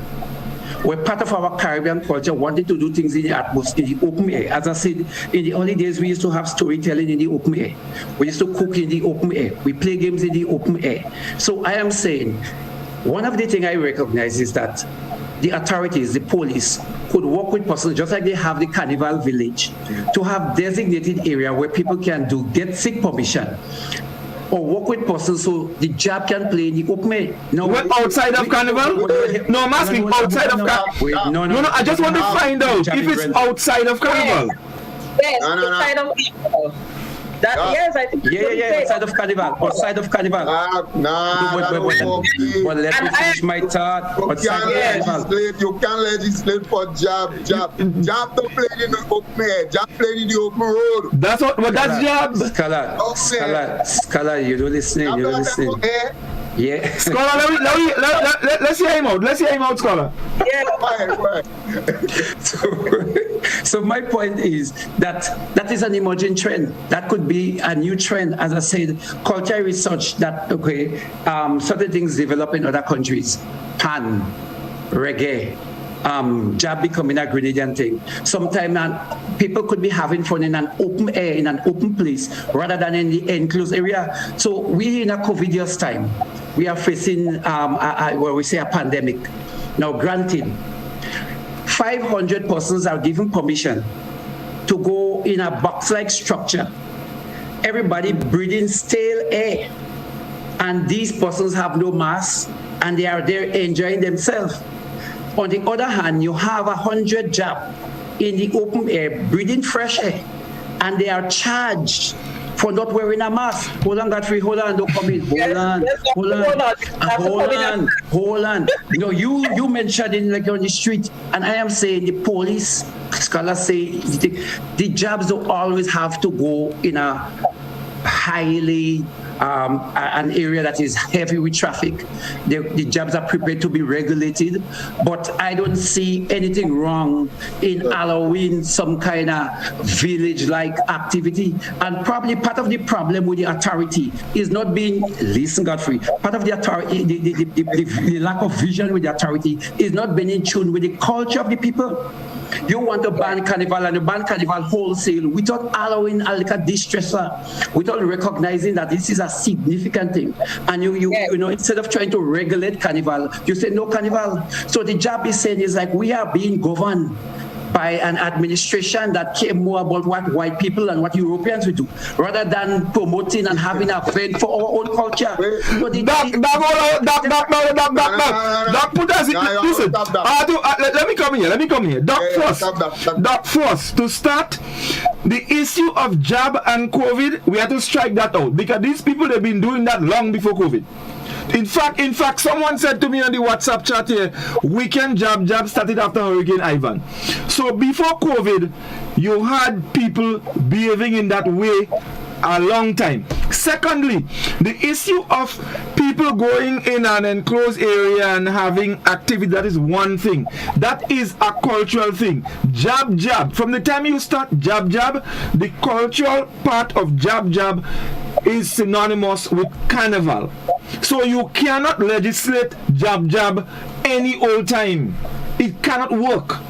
where part of our Caribbean culture wanted to do things in the atmosphere, in the open air. As I said, in the early days, we used to have storytelling in the open air. We used to cook in the open air. We play games in the open air. So I am saying, one of the things I recognize is that the authorities, the police, could work with persons, just like they have the Carnival Village, to have designated area where people can get sick permission, or work with persons so the jab can play in the open air. No, outside of Carnival? No, I'm asking outside of Carnival. No, I just want to find out if it's outside of Carnival. Yes, outside of Carnival. Yes, I think. Yeah, outside of Carnival. Outside of Carnival. But let me finish my thought. You can't legislate for jab. Jab don't play in the open air. Jab play in the open road. That's what. But that's jab. Scholar, you don't listen. Yeah. Scholar, let's hear him out. Let's hear him out, Scholar. Yeah. Right. So my point is that is an emerging trend. That could be a new trend. As I said, culture research that, certain things develop in other countries. Pan, reggae, jab becoming a Grenadian thing. Sometimes people could be having fun in an open air, in an open place, rather than in the enclosed area. So we in a COVIDious time, we are facing a pandemic. Now, granted, 500 persons are given permission to go in a box-like structure. Everybody breathing stale air. And these persons have no mask, and they are there enjoying themselves. On the other hand, you have 100 jab in the open air, breathing fresh air, and they are charged for not wearing a mask. Hold on, Godfrey, hold on, don't come in. Hold on. You mentioned it like on the street, and I am saying the police scholars say the jobs don't always have to go in a highly an area that is heavy with traffic. The jobs are prepared to be regulated, but I don't see anything wrong in allowing some kind of village-like activity. And probably part of the problem with the authority is not being, listen, Godfrey, part of the authority, the lack of vision with the authority is not being in tune with the culture of the people. You want to ban carnival and you ban carnival wholesale without allowing a liquor distresser, without recognizing that this is a significant thing. And you know, instead of trying to regulate carnival, you say no carnival. So the job is saying is like we are being governed by an administration that care more about what white people and what Europeans would do, rather than promoting and having a event for our own culture. Doc, put us in. Listen, let me come here. Doc, first, to start, the issue of jab and COVID, we have to strike that out, because these people, they've been doing that long before COVID. In fact, someone said to me on the WhatsApp chat here, weekend jab started after Hurricane Ivan. So before COVID, you had people behaving in that way a long time. Secondly, the issue of people going in an enclosed area and having activity, that is one thing. That is a cultural thing. Jab. From the time you start jab, the cultural part of jab is synonymous with carnival. So you cannot legislate jab any old time. It cannot work.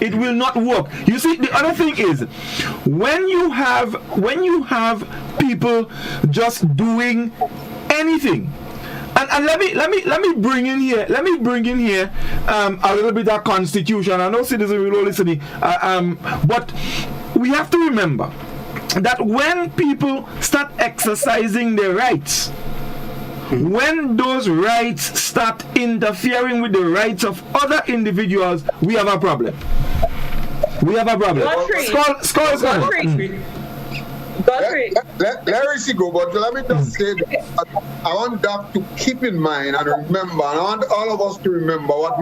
It will not work. You see, the other thing is, when you have people just doing anything, and let me bring in here a little bit of constitution. I know citizens will listening, but we have to remember that when people start exercising their rights, when those rights start interfering with the rights of other individuals, we have a problem. Godfrey. Let Reece go, but let me just say that I want Doc to keep in mind and remember, and I want all of us to remember what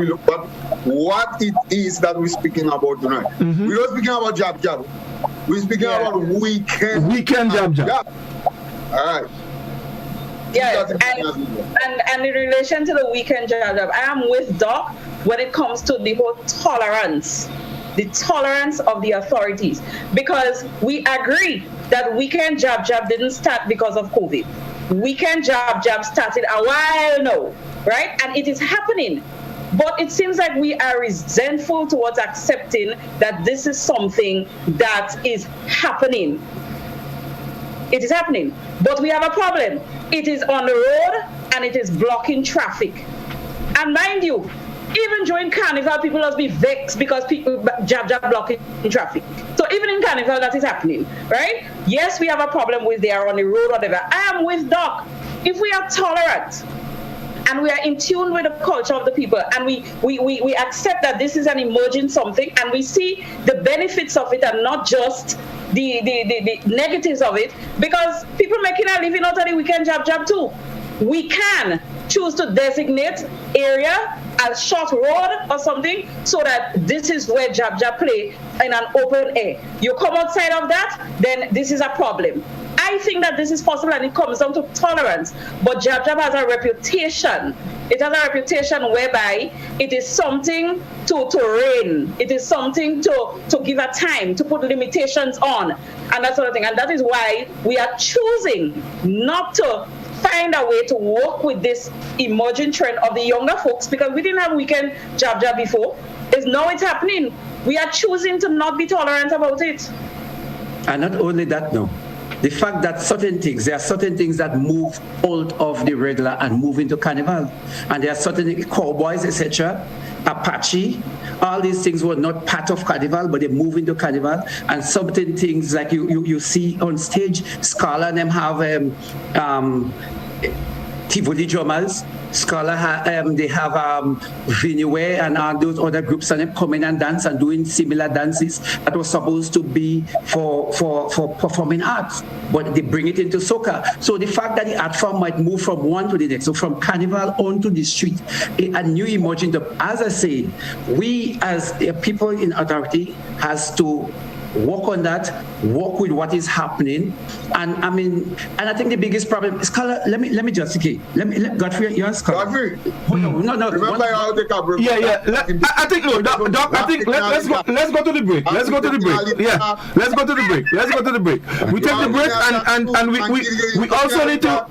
it is that we're speaking about tonight. Mm-hmm. We're not speaking about jab. We're speaking about weekend jab. All right. Yes, and in relation to the weekend jab, I am with Doc when it comes to the whole tolerance of the authorities, because we agree that weekend jab didn't start because of COVID. Weekend jab started a while now, right? And it is happening. But it seems like we are resentful towards accepting that this is something that is happening. It is happening. But we have a problem. It is on the road and it is blocking traffic. And mind you, even during Carnival, people must be vexed because people jab blocking traffic. So even in Carnival, that is happening, right? Yes, we have a problem with they are on the road, whatever. I am with Doc. If we are tolerant and we are in tune with the culture of the people, and we accept that this is an emerging something, and we see the benefits of it and not just the negatives of it, because people making a living out of the weekend jab too. We can choose to designate area as short road or something, so that this is where jab play in an open air. You come outside of that, then this is a problem. I think that this is possible, and it comes down to tolerance. But jab has a reputation. It has a reputation whereby it is something to rein. It is something to give a time, to put limitations on, and that sort of thing. And that is why we are choosing not to find a way to work with this emerging trend of the younger folks, because we didn't have weekend jab before. Now it's happening. We are choosing to not be tolerant about it. And not only that, no. The fact that there are certain things that move out of the regular and move into carnival. And there are certain cowboys, etc., Apache, all these things were not part of carnival, but they move into carnival. And certain things like you see on stage, Scala and them have Tivoli Drummers, Scholar, they have Vineware and those other groups and coming and dance and doing similar dances that was supposed to be for performing arts, but they bring it into soca. So the fact that the art form might move from one to the next, so from carnival onto the street, a new emerging. As I say, we as people in authority has to work on that, work with what is happening, and I think the biggest problem is Scholar. Let me just Godfrey, you're Scholar. Godfrey, no. Remember, I'll take a break. Yeah. I think no, Doc. I think let's go to the break. Let's go to the break. Yeah, let's go to the break. We take the break, and we also need to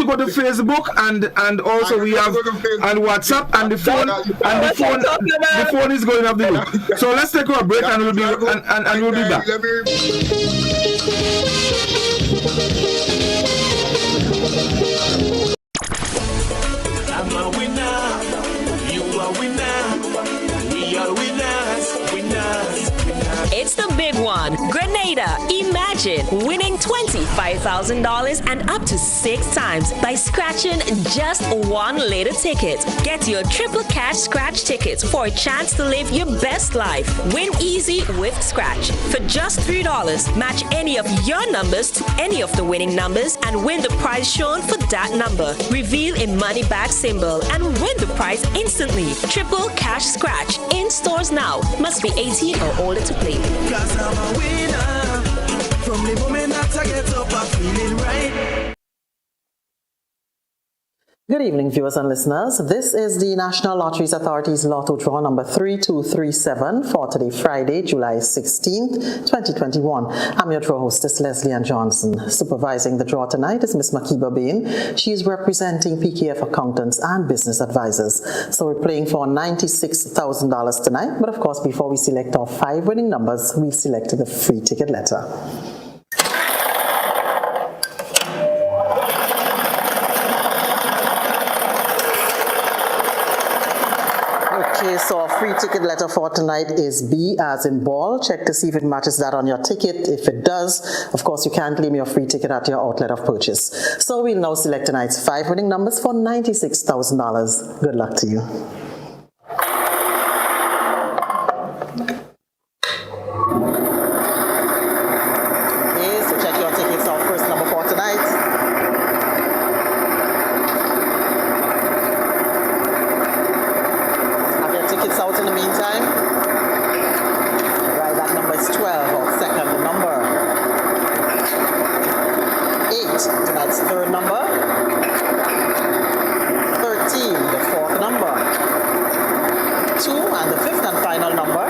go to Facebook and also we have and WhatsApp and the phone is going up the loop. So let's take our break and we'll be and we'll be back. I'm a winner, you are winner, we are winners. It's the big one. Grenada, imagine winning $25,000 and up to 6 times by scratching just one little ticket. Get your triple cash scratch tickets for a chance to live your best life. Win easy with Scratch. For just $3, match any of your numbers to any of the winning numbers and win the prize shown for that number. Reveal a money back symbol and win the prize instantly. Triple cash scratch in stores now. Must be 18 or older to play. 'Cause I'm a winner. From the moment that I get up, I'm feeling right. Good evening, viewers and listeners. This is the National Lotteries Authority's Lotto Draw number 3237 for today, Friday, July 16th, 2021. I'm your draw hostess, Leslie Ann Johnson. Supervising the draw tonight is Ms. Makiba Bain. She is representing PKF accountants and business advisors. So we're playing for $96,000 tonight. But of course, before we select our 5 winning numbers, we selected the free ticket letter. Okay, so our free ticket letter for tonight is B as in ball. Check to see if it matches that on your ticket. If it does, of course, you can claim your free ticket at your outlet of purchase. So we'll now select tonight's 5 winning numbers for $96,000. Good luck to you. Okay, so check your tickets out. First number for tonight. Tickets out in the meantime. Right, that number is 12, or second number. 8, tonight's third number. 13, the fourth number. 2, and the fifth and final number.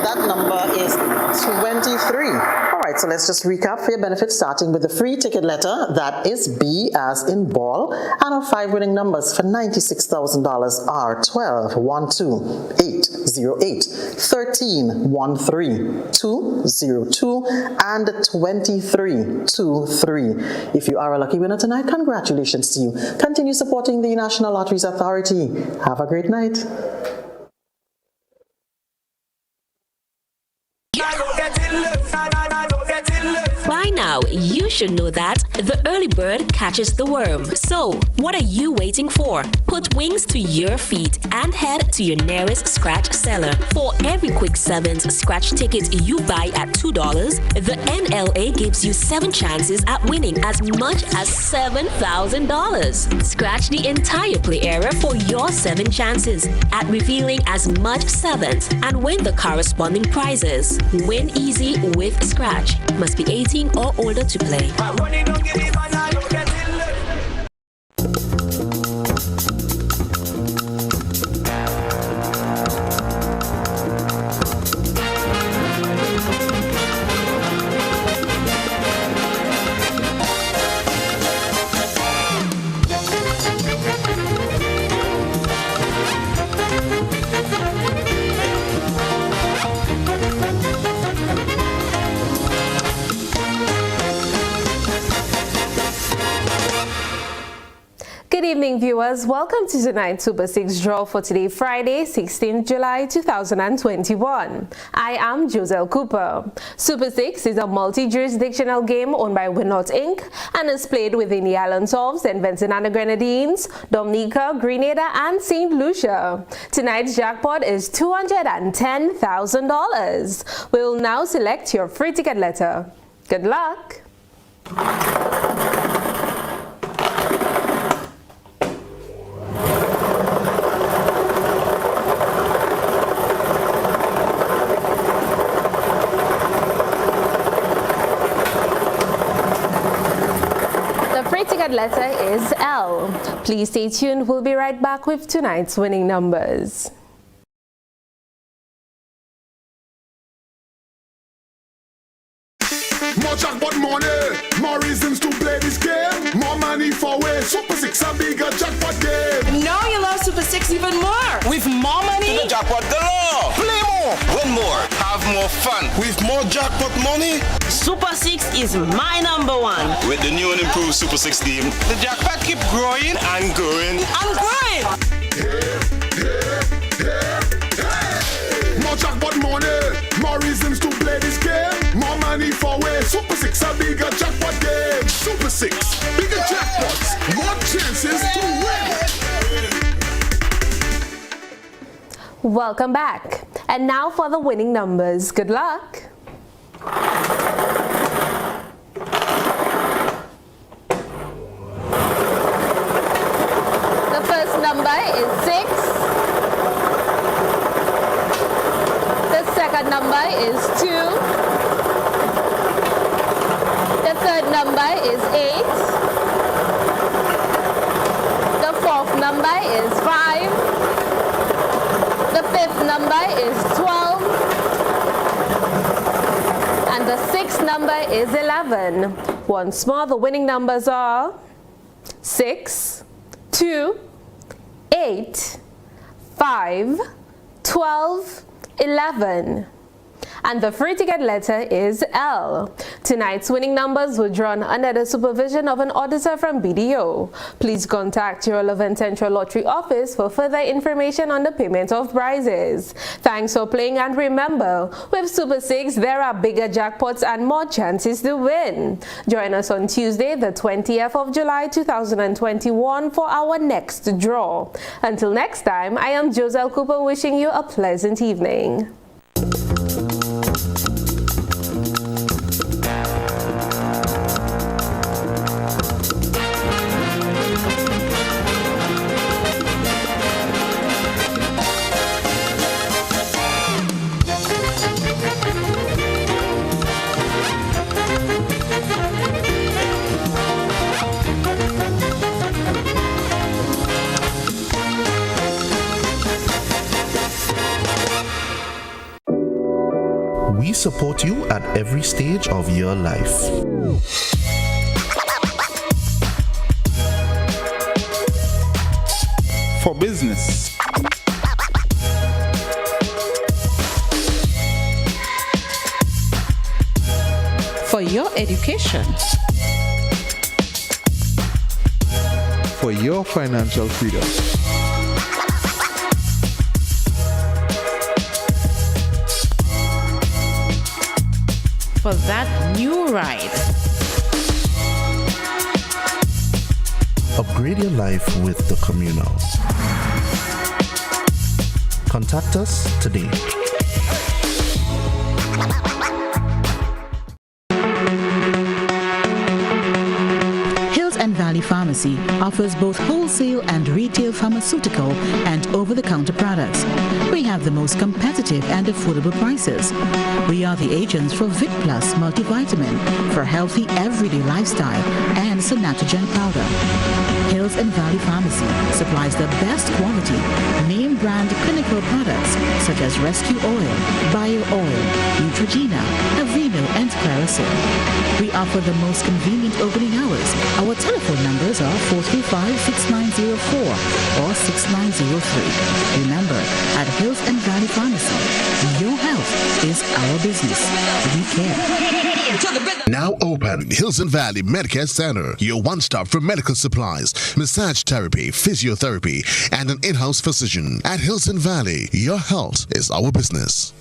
That number is 23. Alright, so let's just recap for your benefit, starting with the free ticket letter. That is B as in ball. And our 5 winning numbers for $96,000 are 12, 1, 2, 8, 0, 8, 13, 1, 3, 2, 0, 2, and 23, 2, 3. If you are a lucky winner tonight, congratulations to you. Continue supporting the National Lotteries Authority. Have a great night. By now, you should know that the early bird catches the worm. So, what are you waiting for? Put wings to your feet and head to your nearest scratch seller. For every quick 7s scratch ticket you buy at $2, the NLA gives you 7 chances at winning as much as $7,000. Scratch the entire play area for your 7 chances at revealing as much 7s and win the corresponding prizes. Win easy with Scratch. Must be 18 or older to play. evening, viewers. Welcome to tonight's Super 6 draw for today, Friday, 16th July 2021. I am Joselle Cooper. Super 6 is a multi-jurisdictional game owned by Winot Inc. and is played within the islands of St. Vincent and the Grenadines, Dominica, Grenada, and St. Lucia. Tonight's jackpot is $210,000. We'll now select your free ticket letter. Good luck. Letter is L. Please stay tuned. We'll be right back with tonight's winning numbers. More jackpot money, more reasons to play this game. More money for way. Super 6 a bigger jackpot game. Now you love Super 6 even more. With more money. To the jackpot galore. Play more. Win more. Have more fun. With more jackpot money. Super 6 is my number one. With the new and improved Super 6 game, the jackpot keep growing and growing. And growing. More jackpot money, more reasons to play this game. More money for way. Super 6 a bigger jackpot game. Super 6, bigger jackpots, more chances to win. Welcome back. And now for the winning numbers. Good luck. The first number is 6. The second number is 2. The third number is 8. The fourth number is 5. The fifth number is 12. And the sixth number is 11. Once more, the winning numbers are 6, 2, 8, 5, 12, 11. And the free ticket letter is L. Tonight's winning numbers were drawn under the supervision of an auditor from BDO. Please contact your relevant Central Lottery office for further information on the payment of prizes. Thanks for playing, and remember, with Super 6, there are bigger jackpots and more chances to win. Join us on Tuesday, the 20th of July 2021 for our next draw. Until next time, I am Joselle Cooper wishing you a pleasant evening. We support you at every stage of your life. For business, for your education, for your financial freedom, for that new ride. Upgrade your life with the Communal. Contact us today. Valley Pharmacy offers both wholesale and retail pharmaceutical and over-the-counter products. We have the most competitive and affordable prices. We are the agents for Vit Plus multivitamin for healthy everyday lifestyle and Sanatogen powder. Hills and Valley Pharmacy supplies the best quality, name brand clinical products such as Rescue Oil, Bio Oil, Neutrogena, Aveeno, and Clarisil. We offer the most convenient opening hours. Our telephone numbers are 4 435-6904 or 6903. Remember, at Hills and Valley Pharmacy, your health is our business. We care. Now open Hills and Valley Medicare Center, your one-stop for medical supplies, massage therapy, physiotherapy, and an in-house physician. At Hills and Valley, your health is our business.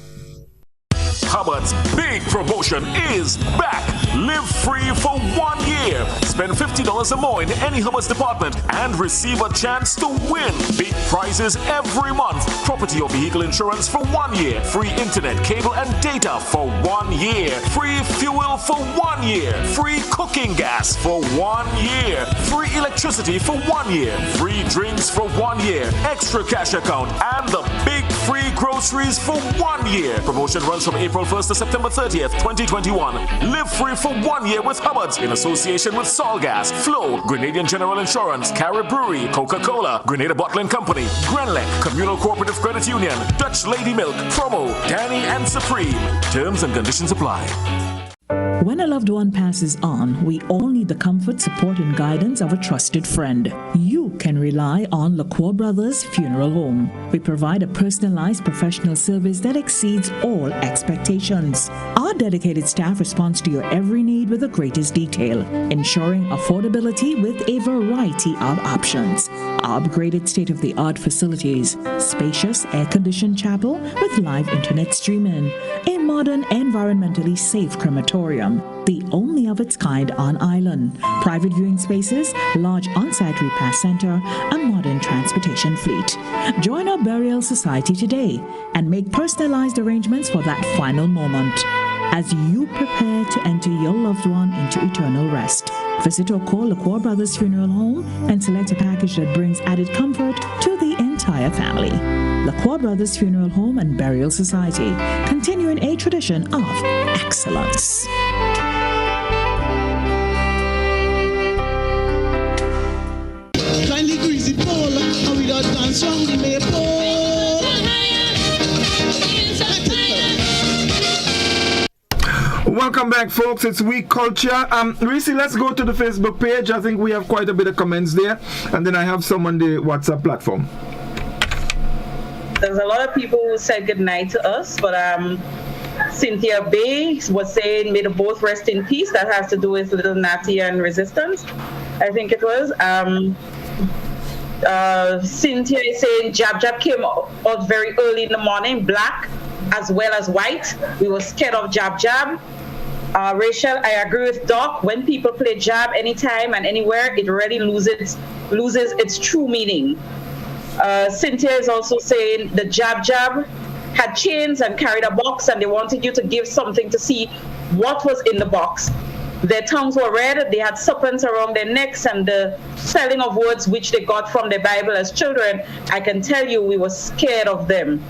Hubbard's big promotion is back. Live free for 1 year. Spend $50 or more in any Hubbard's department and receive a chance to win big prizes every month. Property or vehicle insurance for 1 year. Free internet, cable, and data for 1 year. Free fuel for 1 year. Free cooking gas for 1 year. Free electricity for 1 year. Free drinks for 1 year. Extra cash account and the big free groceries for 1 year. Promotion runs from April 1st to September 30th, 2021. Live free for 1 year with Hubbard's in association with Solgas, Flow, Grenadian General Insurance, Carib Brewery, Coca-Cola, Grenada Bottling Company, Grenlec, Communal Cooperative Credit Union, Dutch Lady Milk, Promo, Danny and Supreme. Terms and conditions apply. When a loved one passes on, we all need the comfort, support, and guidance of a trusted friend. You can rely on LaCour Brothers Funeral Home. We provide a personalized professional service that exceeds all expectations. Our dedicated staff responds to your every need with the greatest detail, ensuring affordability with a variety of options. Upgraded state-of-the-art facilities, spacious air-conditioned chapel with live internet streaming, a modern, environmentally safe crematorium, the only of its kind on island, private viewing spaces, large on-site repast center, a modern transportation fleet. Join our burial society today and make personalized arrangements for that final moment as you prepare to enter your loved one into eternal rest. Visit or call LaCour Brothers Funeral Home and select a package that brings added comfort to the entire family. LaCour Brothers Funeral Home and Burial Society, continuing a tradition of excellence. Kindly greasy pole, and we don't dance round the maypole. Welcome back, folks. It's Week Culture. Reece, let's go to the Facebook page. I think we have quite a bit of comments there, and then I have some on the WhatsApp platform. There's a lot of people who said goodnight to us, but Cynthia Bay was saying, may the both rest in peace. That has to do with Little Natty and Resistance, I think it was. Cynthia is saying Jab Jab came out very early in the morning, black as well as white. We were scared of Jab Jab. Rachel, I agree with Doc. When people play Jab anytime and anywhere, it really loses its true meaning. Cynthia is also saying the Jab Jab had chains and carried a box, and they wanted you to give something to see what was in the box. Their tongues were red, they had serpents around their necks, and the spelling of words which they got from the Bible as children. I can tell you we were scared of them.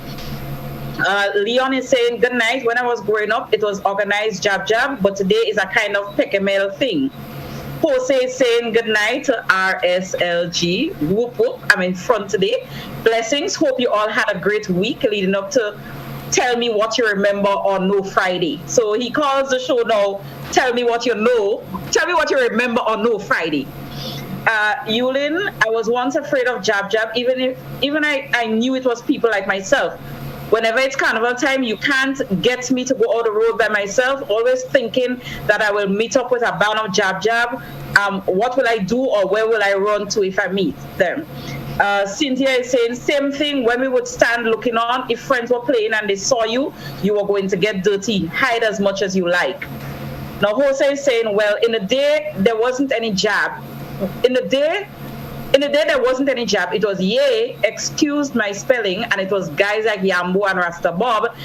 Leon is saying, good night. When I was growing up, it was organized Jab Jab, but today is a kind of peck-a-mail thing. Jose is saying good night to RSLG. Whoop whoop. I'm in front today. Blessings. Hope you all had a great week leading up to Tell Me What You Remember or No Friday. So he calls the show now, Tell Me What You Know. Tell Me What You Remember or No Friday. Yulin, I was once afraid of Jab Jab, even I knew it was people like myself. Whenever it's carnival time, you can't get me to go out the road by myself, always thinking that I will meet up with a band of Jab Jab. What will I do or where will I run to if I meet them? Cynthia is saying, same thing, when we would stand looking on, if friends were playing and they saw you, you were going to get dirty. Hide as much as you like. Now, Jose is saying, well, in the day, there wasn't any jab. In the day, there wasn't any jab. It was yay, excuse my spelling, and it was guys like Yambo and Rasta Bob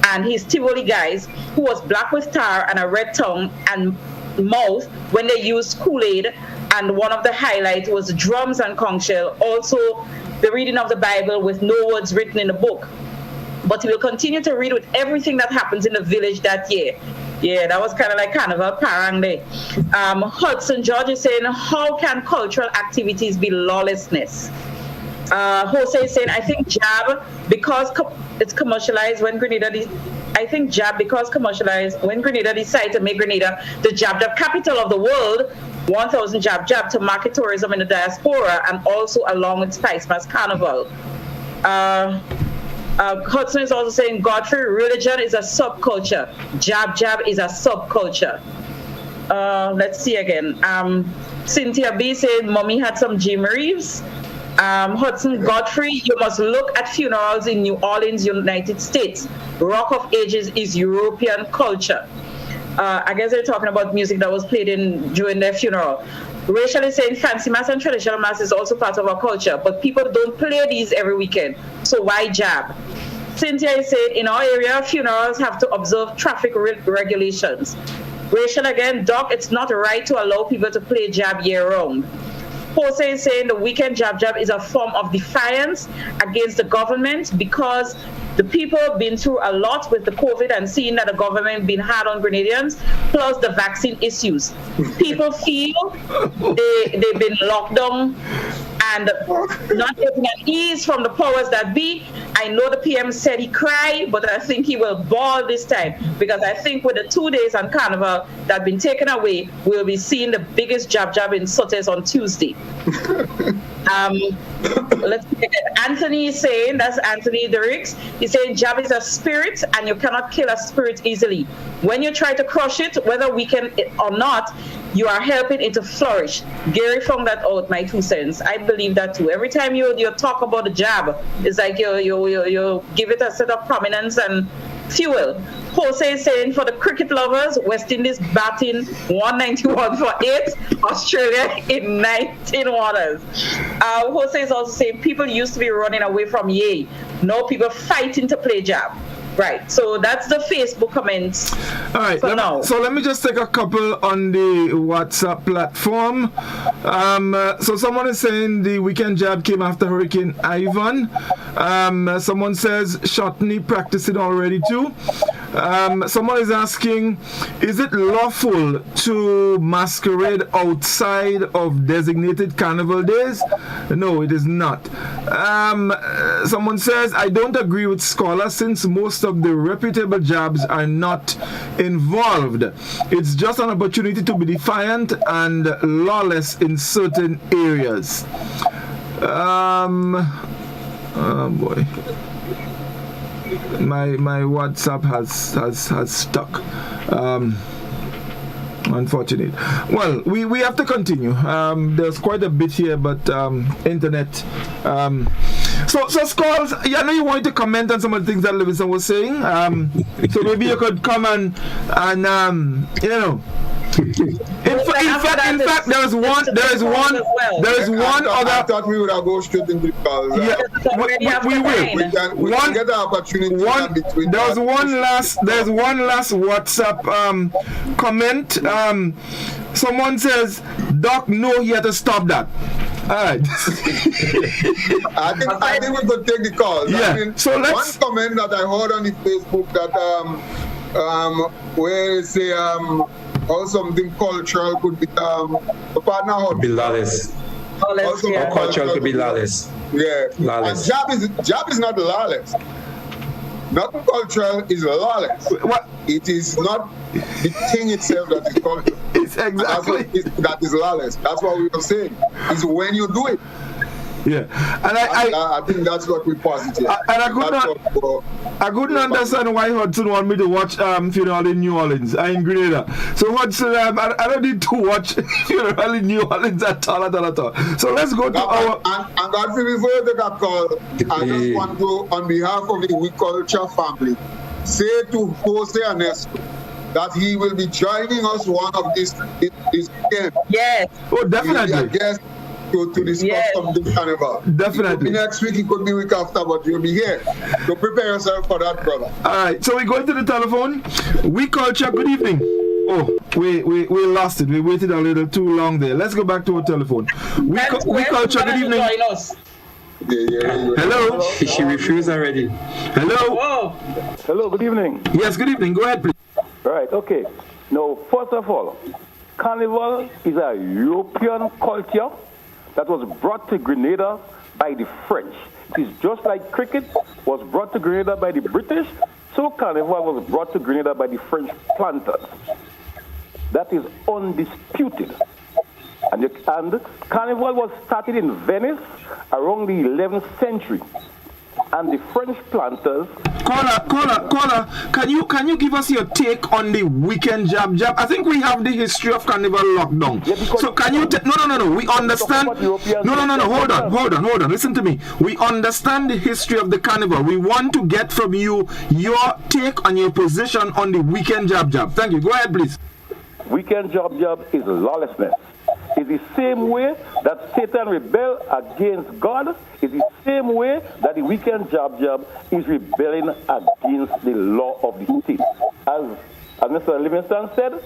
and his Tivoli guys who was black with tar and a red tongue and mouth when they used Kool-Aid, and one of the highlights was drums and conch shell. Also, the reading of the Bible with no words written in the book. But he will continue to read with everything that happens in the village that year. Yeah, that was kind of like Carnival Parang Day. Hudson George is saying, how can cultural activities be lawlessness? Jose is saying, I think Jab, because it's commercialized when Grenada decided to make Grenada the Jab Jab capital of the world, 1,000 jab jab to market tourism in the diaspora and also along with Spice Mass Carnival. Hudson is also saying Godfrey, religion is a subculture. Jab jab is a subculture. Let's see again. Cynthia B said Mommy had some Jim Reeves. Hudson Godfrey, you must look at funerals in New Orleans, United States. Rock of Ages is European culture. I guess they're talking about music that was played during their funeral. Rachel is saying fancy mass and traditional mass is also part of our culture, but people don't play these every weekend, so why jab? Cynthia is saying in our area, funerals have to observe traffic regulations. Rachel again, Doc, it's not right to allow people to play jab year round. Jose is saying the weekend jab jab is a form of defiance against the government because the people have been through a lot with the COVID and seeing that the government been hard on Grenadians, plus the vaccine issues. People feel they've been locked down and not getting an ease from the powers that be. I know the PM said he cried, but I think he will bawl this time because I think with the 2 days on Carnival that have been taken away, we'll be seeing the biggest jab jab in Sotes on Tuesday. Let's take it. Anthony is saying, that's Anthony Derricks, he's saying jab is a spirit and you cannot kill a spirit easily. When you try to crush it, whether we can or not, you are helping it to flourish. Gary found that out, my 2 cents. I believe that too. Every time you talk about the jab, it's like you give it a set of prominence and fuel. Jose is saying for the cricket lovers, West Indies batting 191 for 8, Australia in 19 waters. Jose is also saying people used to be running away from yay. Now people fighting to play jab. Right, so that's the Facebook comments. All right, so let me just take a couple on the WhatsApp platform. So someone is saying the weekend jab came after Hurricane Ivan. Someone says Shotney practicing already too. Someone is asking, is it lawful to masquerade outside of designated carnival days? No, it is not. Someone says, I don't agree with scholars since most of the reputable jabs are not involved. It's just an opportunity to be defiant and lawless in certain areas. Oh boy. My WhatsApp has stuck. Unfortunate. Well, we have to continue. There's quite a bit here, but internet. So Skulls, I know you wanted to comment on some of the things that Livingston was saying. So maybe you could come and you know. In fact, there is one other. I thought we would have go straight into the calls. Yeah, we will. We can get the opportunity. There's one last WhatsApp comment. Someone says, Doc, no, he had to stop that. All right. I think we could take the call. Yeah. I mean, so one comment that I heard on the Facebook that where it say or something cultural could be a partner could be lawless. Or cultural could be lawless. Yeah. Lawless. And jab is not lawless. Not cultural is lawless. What? It is not the thing itself that is cultural. It's exactly that is lawless. That's what we were saying. It's when you do it. Yeah, and I think that's what we positive. I couldn't understand why Hudson wanted me to watch funeral in New Orleans. I'm in Grenada. So Hudson, I don't need to watch funeral in New Orleans at all. So let's go to our. And Godfrey, before you take a call, I just want to, on behalf of the We Culture family, say to Jose Ernesto that he will be joining us one of these weekend. Yes. Oh, definitely. To discuss something carnival. Definitely. It could be next week, it could be week after, but you'll be here. So prepare yourself for that, brother. All right, so we go to the telephone. We Culture, good evening. Oh, we lost it. We waited a little too long there. Let's go back to our telephone. We Culture, good evening. Hello. She refused already. Hello. Hello, good evening. Yes, good evening. Go ahead, please. Right, okay. Now, first of all, Carnival is a European culture that was brought to Grenada by the French. It is just like cricket was brought to Grenada by the British, so Carnival was brought to Grenada by the French planters. That is undisputed. And Carnival was started in Venice around the 11th century. And the French planters... Caller, can you give us your take on the weekend jab? I think we have the history of Carnival lockdown. Yeah, so can you... No. We understand... No. Hold on. Listen to me. We understand the history of the Carnival. We want to get from you your take on your position on the weekend jab. Thank you. Go ahead, please. Weekend jab is lawlessness. It's the same way that Satan rebelled against God. It's the same way that the weekend jab is rebelling against the law of the state. As Mr. Livingston said,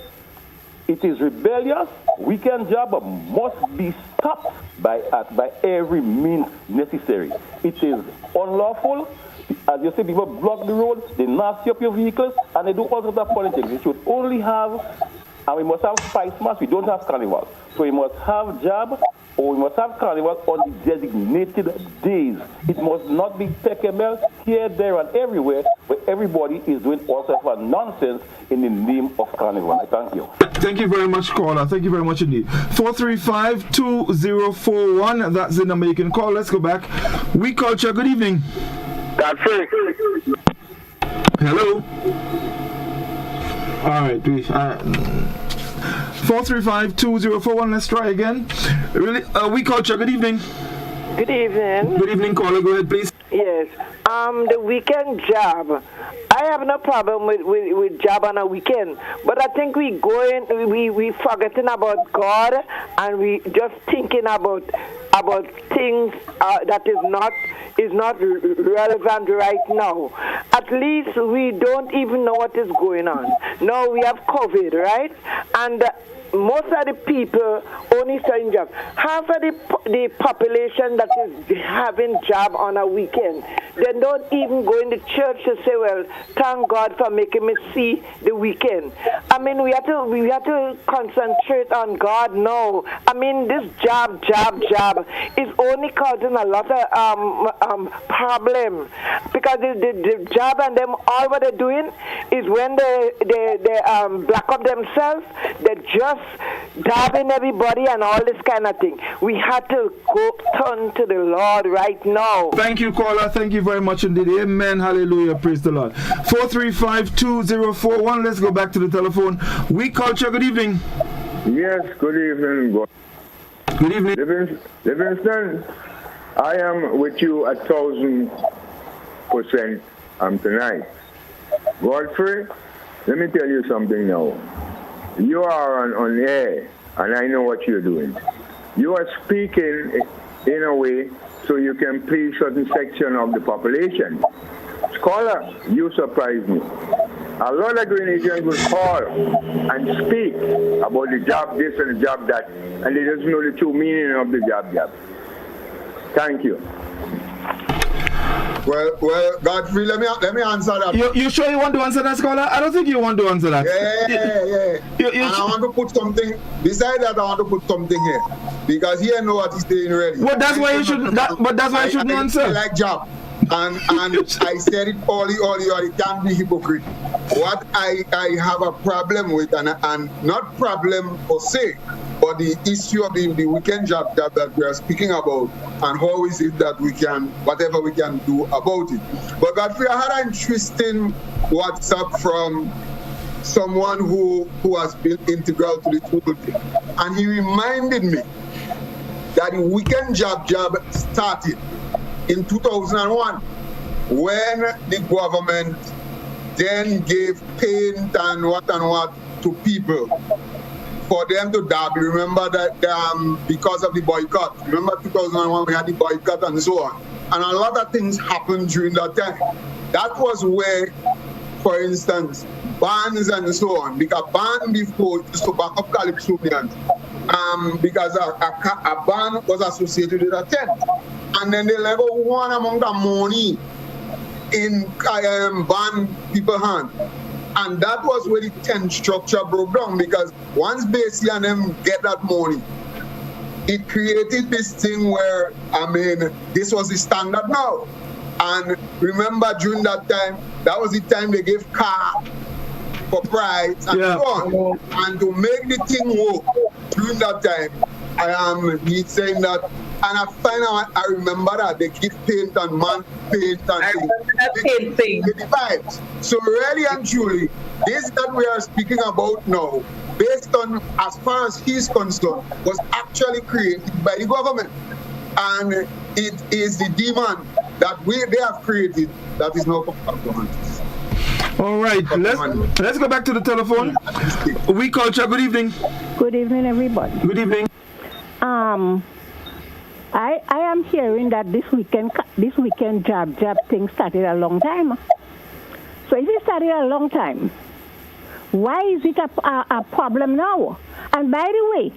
it is rebellious. Weekend jab must be stopped by every means necessary. It is unlawful. As you say, people block the road, they nasty up your vehicles, and they do all sorts of politics. We should only have... And we must have spice mass. We don't have carnival. So we must have jab or we must have carnival on the designated days. It must not be peckermel here, there, and everywhere where everybody is doing all sorts of nonsense in the name of carnival. I thank you. Thank you very much, caller. Thank you very much indeed. 435-2041. That's the number you can call. Let's go back. We Culture. Good evening. Godfrey. Hello. All right, 435-2041. Let's try again. Really, We Culture. Good evening. Good evening. Good evening, caller. Go ahead, please. Yes. The weekend jab. I have no problem with jab on a weekend, but I think we forgetting about God and we just thinking about things that is not relevant right now. At least we don't even know what is going on. Now we have COVID, right? And most of the people only studying job. Half of the population that is having job on a weekend, they don't even go in the church to say, well, thank God for making me see the weekend. I mean, we have to concentrate on God now. I mean, this job is only causing a lot of problem because the job and them all what they're doing is when they black up themselves, they just dabbing everybody and all this kind of thing. We have to turn to the Lord right now. Thank you, caller. Thank you very much indeed. Amen. Hallelujah. Praise the Lord. 435-2041. Let's go back to the telephone. We Culture. Good evening. Yes, good evening. Good evening. Livingston, I am with you 1,000% tonight. Godfrey, let me tell you something now. You are on air, and I know what you're doing. You are speaking in a way so you can please certain section of the population. Scholar, you surprise me. A lot of Grenadians will call and speak about the job this and the job that, and they don't know the true meaning of the job. Thank you. Well, Godfrey, let me answer that. You sure you want to answer that, scholar? I don't think you want to answer that. Yeah. And I want to put something, besides that, I want to put something here. Because he know what he's saying already. Well, that's why you should, but that's why you shouldn't answer. I like job. And I said it all, you can't be hypocrite. What I have a problem with, and not problem per se, but the issue of the weekend job that we are speaking about, and how is it that we can, whatever we can do about it. But Godfrey, I had an interesting WhatsApp from someone who has been integral to the whole thing. And he reminded me that the weekend job started in 2001 when the government then gave paint and what to people for them to dab. Remember that because of the boycott. Remember 2001 we had the boycott and so on. And a lot of things happened during that time. That was where, for instance, bands and so on, because band before used to back up Calypsonians, because a band was associated with a tent. And then they level one among the money in band people hand. And that was where the tent structure broke down, because once Basie and them get that money, it created this thing where, this was the standard now. And remember during that time, that was the time they gave car for prize and so on. And to make the thing work during that time, He's saying that, and I remember that they keep paint and man paint and I remember that paint thing. The vibes. So really and truly, this that we are speaking about now, based on, as far as he's concerned, was actually created by the government. And it is the demand that they have created that is now coming. All right, let's go back to the telephone. We culture. Good evening. Good evening, everybody. Good evening. I am hearing that this weekend jab thing started a long time. So if it started a long time, why is it a problem now? And by the way,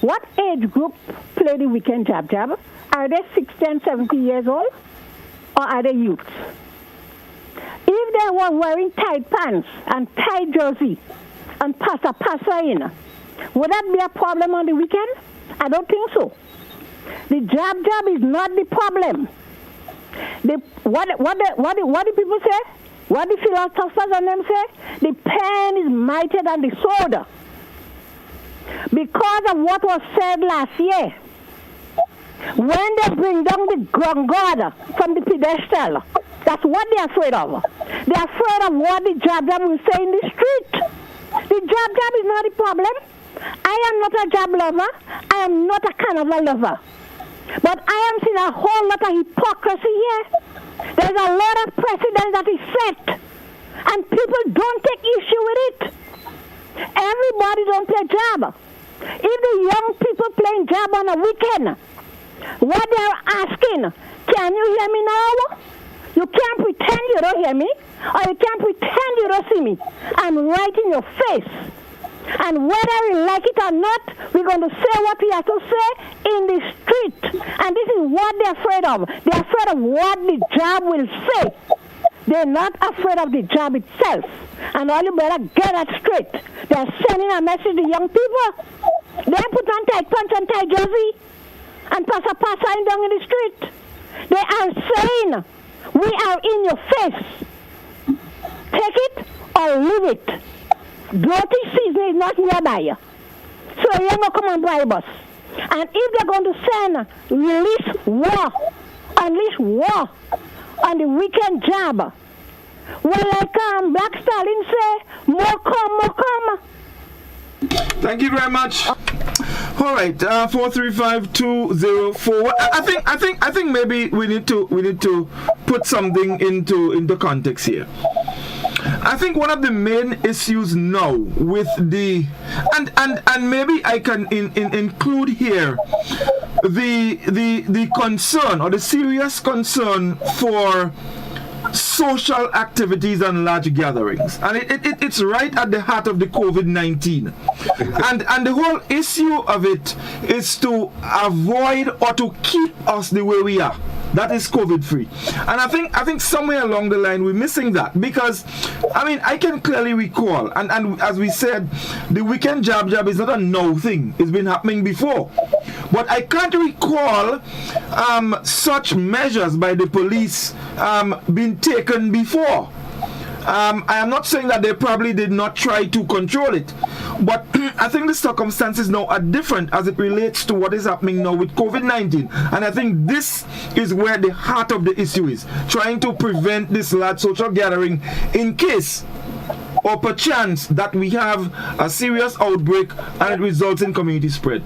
what age group play the weekend jab? Are they 60 and 70 years old, or are they youths? If they were wearing tight pants and tight jersey and passa in, would that be a problem on the weekend? I don't think so. The jab is not the problem. What do people say? What the philosophers and them say? The pen is mightier than the sword. Because of what was said last year, when they bring down the God from the pedestal, that's what they're afraid of. They're afraid of what the jab will say in the street. The jab is not the problem. I am not a jab lover. I am not a carnival lover. But I am seeing a whole lot of hypocrisy here. There's a lot of precedent that is set, and people don't take issue with it. Everybody don't play jab. If the young people playing jab on a weekend, what they're asking, can you hear me now? You can't pretend you don't hear me, or you can't pretend you don't see me. I'm right in your face. And whether we like it or not, we're going to say what we have to say in the street. And this is what they're afraid of. They're afraid of what the jab will say. They're not afraid of the jab itself. And all you better get that straight. They're sending a message to young people. They put on tight pants and tight jersey and passa down in the street. They are saying, we are in your face. Take it or leave it. Dirty season is not nearby. So you ain't going to come and bribe us. And if they're going to send unleash war on the weekend jab, well, like Black Stalin say, more come. Thank you very much. All right, 435-204. I think maybe we need to put something into context here. I think one of the main issues now with the and maybe I can include here the concern or the serious concern for social activities and large gatherings, and it's right at the heart of the COVID-19, and the whole issue of it is to avoid or to keep us the way we are. That is COVID-free. And I think somewhere along the line we're missing that, because I can clearly recall, and as we said, the weekend jab is not a now thing. It's been happening before. But I can't recall such measures by the police being taken before. I am not saying that they probably did not try to control it, but I think the circumstances now are different as it relates to what is happening now with COVID-19. And I think this is where the heart of the issue is, trying to prevent this large social gathering in case or perchance that we have a serious outbreak and it results in community spread.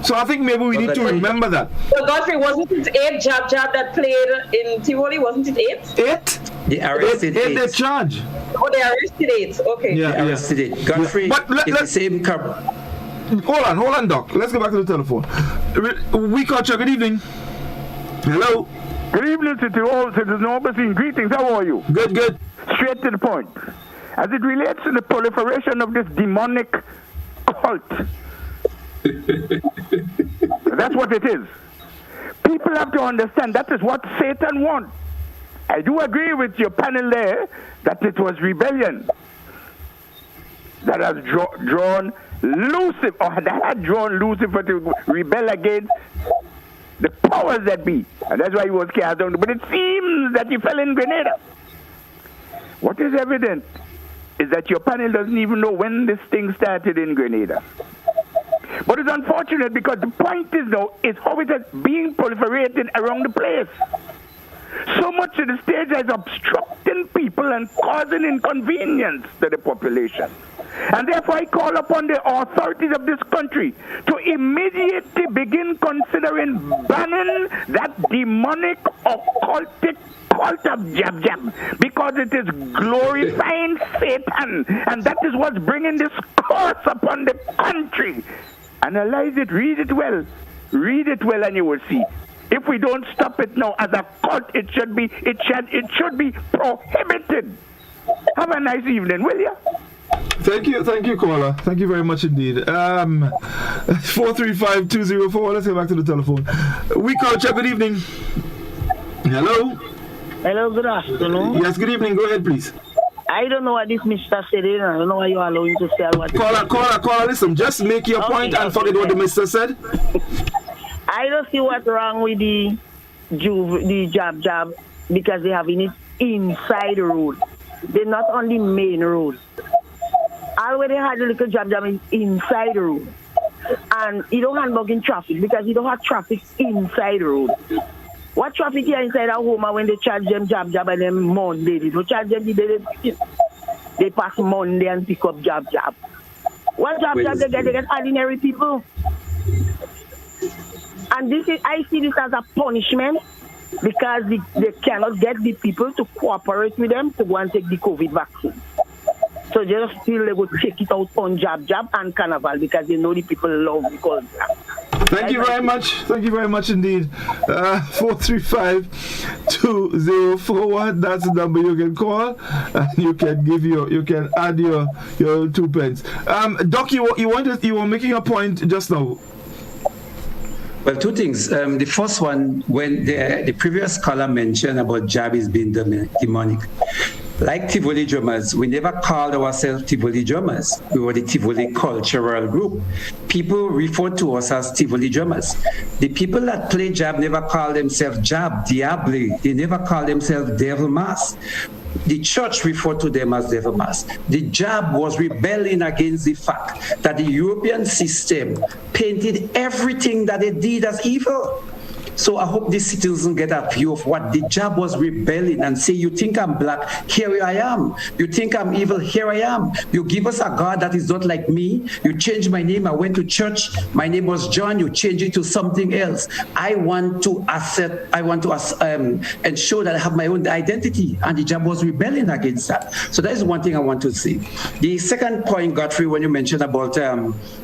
So I think maybe we need to remember that. So Godfrey, wasn't it 8 jab that played in Tivoli? Wasn't it 8? 8? They arrested 8. They charge. Oh, they arrested 8. Okay. Yeah, they arrested 8. Godfrey, it's the same Hold on, Doc. Let's go back to the telephone. We culture. Good evening. Hello. Good evening to all citizens. Augustine, greetings. How are you? Good. Straight to the point. As it relates to the proliferation of this demonic cult, that's what it is. People have to understand that is what Satan wants. I do agree with your panel there that it was rebellion that has drawn Lucifer, to rebel against the powers that be. And that's why he was cast down. But it seems that he fell in Grenada. What is evident is that your panel doesn't even know when this thing started in Grenada. But it's unfortunate because the point is now is how it is being proliferated around the place. So much to the stage as obstructing people and causing inconvenience to the population. And therefore I call upon the authorities of this country to immediately begin considering banning that demonic occultic cult of jab, because it is glorifying Satan, and that is what's bringing this curse upon the country. Analyze it, read it well, and you will see. If we don't stop it now as a cult, it should be prohibited. Have a nice evening, will you? Thank you, caller. Thank you very much indeed. 435-204. Let's get back to the telephone. We culture. Good evening. Hello. Hello. Good afternoon. Yes. Good evening. Go ahead, please. I don't know what this Mr. said. I don't know why you allow him to say what. Caller. Listen. Just make your point and forget what the Mr. said. I don't see what's wrong with the jab because they having it inside the road. They're not on the main road. Already had a little jab inside the road. And you don't handbug in traffic because you don't have traffic inside the road. What traffic here inside our home when they charge them jab and them Monday? They don't charge them the day they pass Monday and pick up jab. What jab they get ordinary people. And I see this as a punishment because they cannot get the people to cooperate with them to go and take the COVID vaccine. So they just feel they would check it out on jab and carnival because they know the people love the culture. Thank you very much. Thank you very much indeed. 435-2041. That's the number you can call. You can add your 2 pence. Doc, you were making a point just now. Well, two things. The first one, when the previous caller mentioned about jab is being demonic. Like Tivoli drummers, we never called ourselves Tivoli drummers. We were the Tivoli cultural group. People refer to us as Tivoli drummers. The people that play jab never call themselves jab, diable. They never call themselves devil mass. The church referred to them as devil mass. The jab was rebelling against the fact that the European system painted everything that they did as evil. So I hope the citizens get a view of what the jab was rebelling and say, you think I'm black, here I am. You think I'm evil, here I am. You give us a God that is not like me. You change my name. I went to church. My name was John. You change it to something else. I want to ensure that I have my own identity. And the jab was rebelling against that. So that is one thing I want to see. The second point, Godfrey, when you mentioned about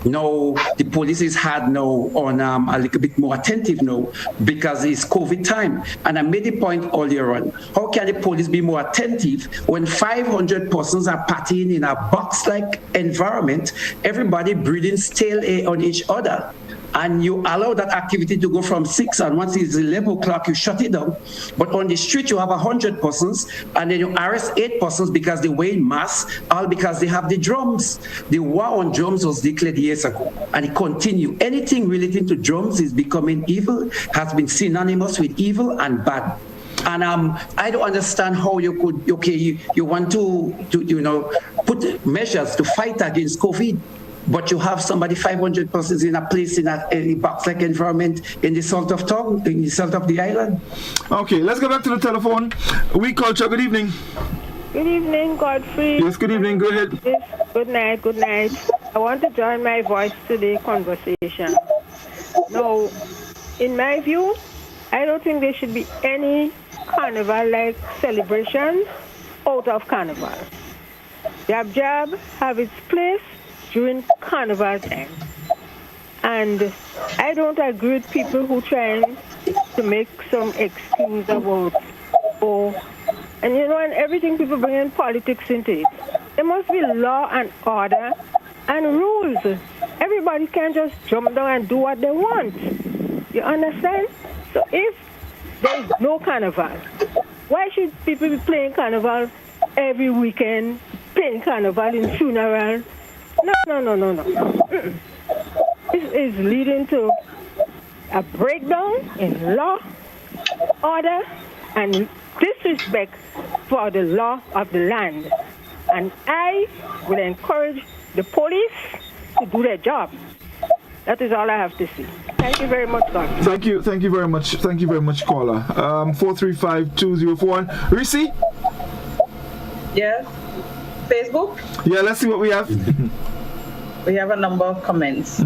no, the police is hard now on a little bit more attentive now, because it's COVID time. And I made the point earlier on. How can the police be more attentive when 500 persons are partying in a box-like environment, everybody breathing stale air on each other? And you allow that activity to go from 6, and once it's 11 o'clock, you shut it down. But on the street, you have 100 persons, and then you arrest 8 persons because they wear masks, all because they have the drums. The war on drums was declared years ago, and it continues. Anything relating to drums is becoming evil, has been synonymous with evil and bad. And I don't understand how you could, you want to put measures to fight against COVID. But you have somebody 500 persons in a place in a box-like environment in the south of town, in the south of the island. Okay, let's go back to the telephone. We culture. Good evening. Good evening, Godfrey. Yes, good evening. Go ahead. Good night. I want to join my voice to the conversation. Now, in my view, I don't think there should be any carnival-like celebration out of carnival. Jab have its place during carnival time. And I don't agree with people who try to make some excuse about, and and everything people bring in politics into it. There must be law and order and rules. Everybody can't just jump down and do what they want. You understand? So if there is no carnival, why should people be playing carnival every weekend, playing carnival in funerals? No. This is leading to a breakdown in law, order, and disrespect for the law of the land. And I would encourage the police to do their job. That is all I have to say. Thank you very much, God. Thank you very much, caller. 435-2041. Reece? Yes. Facebook? Yeah, let's see what we have. We have a number of comments.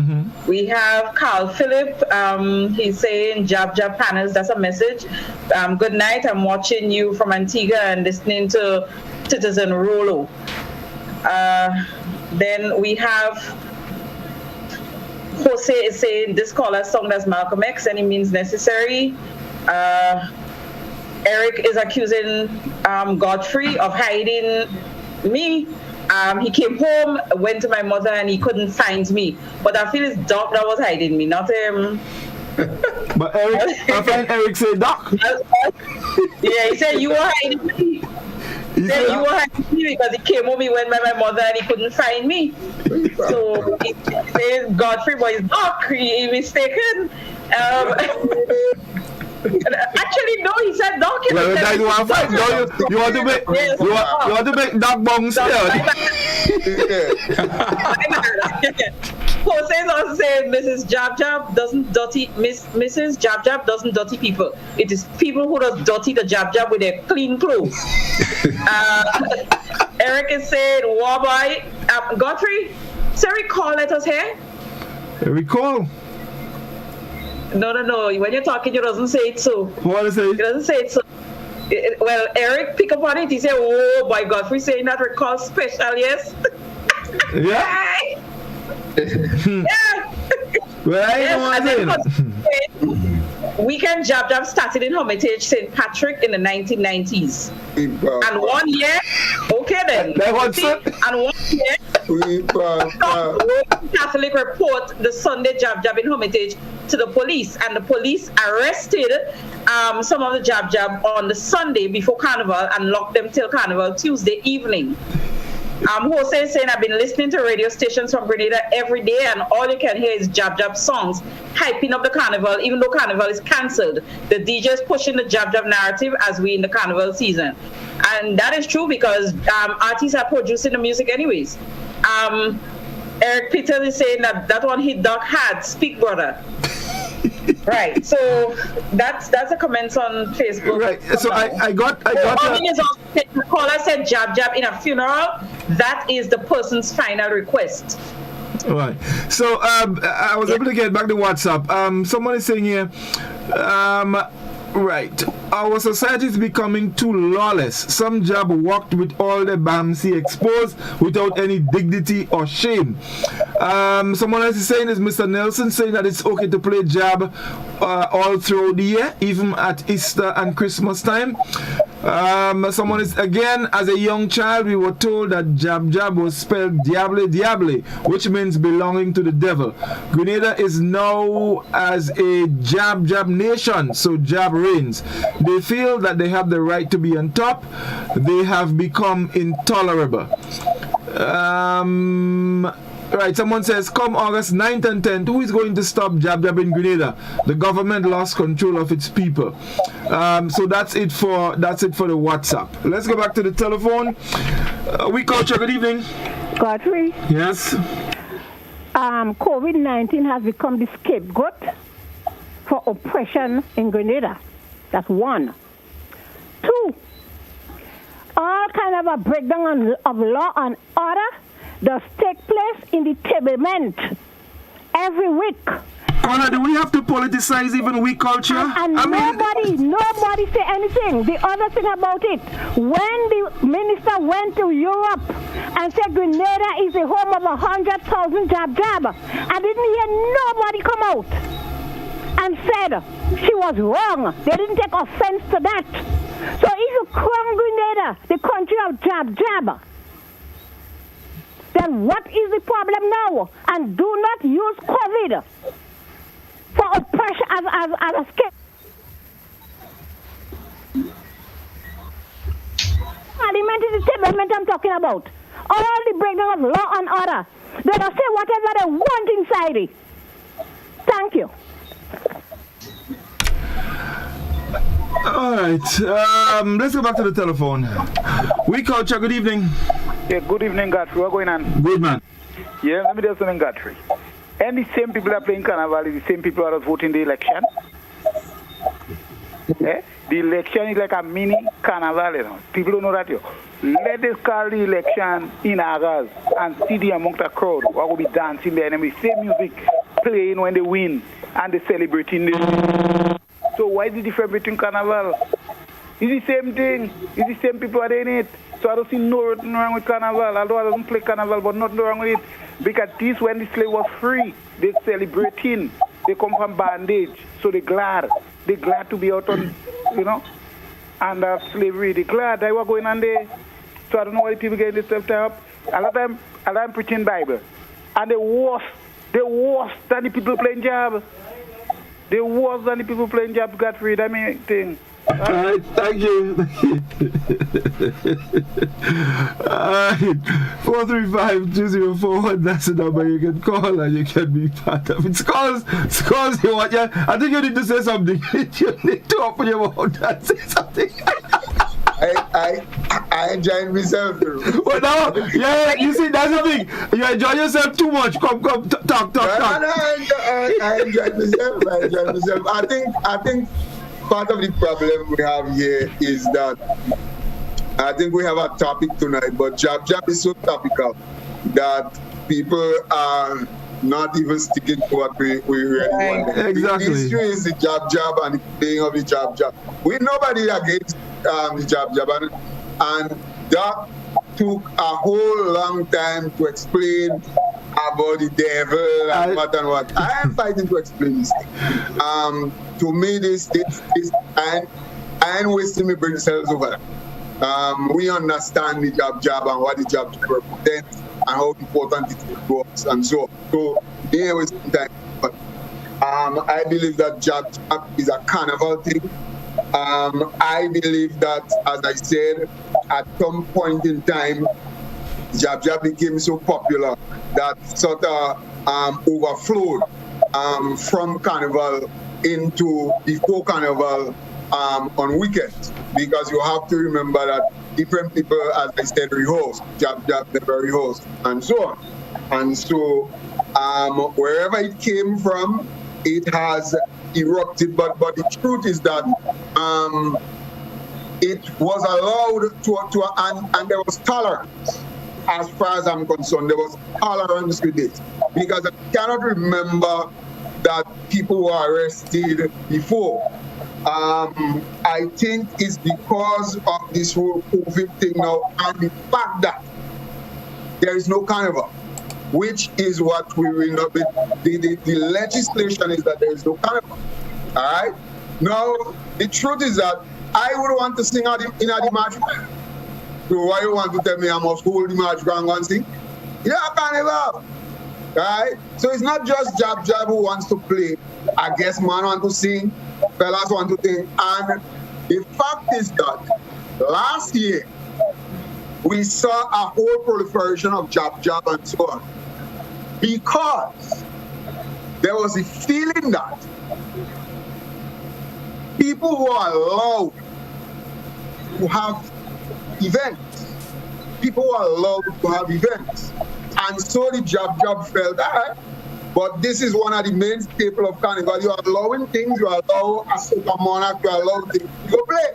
We have Carl Phillip. He's saying, Jab Jab Panels, that's a message. Good night. I'm watching you from Antigua and listening to Citizen Rolo. Then we have Jose is saying, this caller's song that's Malcolm X, any means necessary. Eric is accusing Godfrey of hiding me. He came home, went to my mother, and he couldn't find me. But I feel it's Doc that was hiding me, not him. But Eric, I find Eric say Doc. Yeah, he said you were hiding me. He said you were hiding me because he came home, he went by my mother, and he couldn't find me. So he says Godfrey was Doc. He mistaken. Actually, no, he said Doc. Well, you want to fight? No, you want to make you want to make Doc Bong scared. Jose also saying Mrs. Jab Jab doesn't dirty Mrs. Jab Jab doesn't dirty people. It is people who does dirty the Jab Jab with their clean clothes. Eric is saying, "War boy, Godfrey, say recall let us hear." Recall. No. When you're talking, you doesn't say it so. What is it? He doesn't say it so. Well, Eric pick up on it. He said, "Oh, by Godfrey saying that recall special, yes." Yeah. Yeah. Well, Weekend Jab Jab started in Hermitage St. Patrick in the 1990s. And 1 year, okay then. And 1 year, Catholic report the Sunday Jab Jab in Hermitage to the police, and the police arrested some of the Jab Jab on the Sunday before Carnival and locked them till Carnival Tuesday evening. Jose is saying, I've been listening to radio stations from Grenada every day, and all you can hear is Jab Jab songs, hyping up the Carnival, even though Carnival is cancelled. The DJ is pushing the Jab Jab narrative as we in the Carnival season. And that is true because artists are producing the music anyways. Eric Peters is saying that one hit Doc had, speak brother. Right, so that's a comment on Facebook. Right, so I got the caller said Jab Jab in a funeral. That is the person's final request. Right. So I was able to get back to WhatsApp. Someone is saying here, right, our society is becoming too lawless. Some Jab walked with all the Bamsi exposed without any dignity or shame. Someone else is saying is Mr. Nelson saying that it's okay to play Jab all through the year, even at Easter and Christmas time. Someone is again, as a young child, we were told that Jab Jab was spelled Diable Diable, which means belonging to the devil. Grenada is now as a Jab Jab nation, so Jab reigns. They feel that they have the right to be on top. They have become intolerable. Right, someone says, come August 9th and 10th, who is going to stop Jab Jab in Grenada? The government lost control of its people. So that's it for the WhatsApp. Let's go back to the telephone. We culture, good evening. Godfrey? Yes? COVID-19 has become the scapegoat for oppression in Grenada. That's one. Two, all kind of a breakdown of law and order does take place in the tablement every week. Connor, do we have to politicize even we culture? And nobody say anything. The other thing about it, when the minister went to Europe and said Grenada is the home of 100,000 Jab Jab, I didn't hear nobody come out and said she was wrong. They didn't take offense to that. So if you crown Grenada, the country of Jab Jab, then what is the problem now? And do not use COVID for oppression as a escape. Parliament is the tablement I'm talking about. All the breakdown of law and order. They will say whatever they want inside it. Thank you. All right, let's go back to the telephone. We culture, good evening. Yeah, good evening, Godfrey. What's going on? Good, man. Yeah, let me tell you something, Godfrey. And the same people that are playing carnival is the same people that are voting the election. The election is like a mini carnival, you know. People don't know that. Let us call the election in August and see the amount of crowd who will be dancing there and we same music playing when they win and they celebrating this. So why is the difference between carnival? It's the same thing. It's the same people that are in it. So I don't see nothing wrong with carnival. Although I don't play carnival, but nothing wrong with it. Because this, when the slave was free, they celebrating. They come from bondage. So they're glad. They're glad to be out on, under slavery. They're glad they were going on there. So I don't know why people get themselves tied up. A lot of them preaching Bible. And they're worse than the people playing job. They're worse than the people playing job, Godfrey. That mean thing. All right, thank you. 435-2041, that's the number you can call and you can be part of it. Scores, you want, yeah? I think you need to say something. You need to open your mouth and say something. I enjoy myself. Well, now, yeah, you see, that's the thing. You enjoy yourself too much. Come, talk. No, I enjoy myself. I think part of the problem we have here is that I think we have a topic tonight, but jab is so topical that people are not even sticking to what we really want. Exactly. The issue is the jab and the playing of the jab. We nobody against the jab and that took a whole long time to explain about the devil and what and what. I am fighting to explain this thing. To me, this I ain't wasting my brain cells over. We understand the jab and what the jab represents and how important it was and so on. So they ain't wasting time. But I believe that jab is a carnival thing. I believe that, as I said, at some point in time, jab became so popular that sort of overflowed from carnival into before carnival on weekends, because you have to remember that different people, as I said, rehearse, jab never rehearse, and so on. And so wherever it came from, it has erupted. But the truth is that it was allowed and there was tolerance. As far as I'm concerned, there was tolerance with it, because I cannot remember that people were arrested before. I think it's because of this whole COVID thing now and the fact that there is no carnival, which is what we will not be. The legislation is that there is no carnival. All right? Now, the truth is that I would want to sing in the march. So why you want to tell me I must hold the march ground and sing? Yeah, carnival. Right? So it's not just jab who wants to play. I guess man want to sing, fellas want to sing. And the fact is that last year we saw a whole proliferation of jab and so on, because there was a feeling that people who are allowed to have events, and so the jab felt that. But this is one of the main staple of carnival. You are allowing things, you allow a certain monarch, you allow things to go play.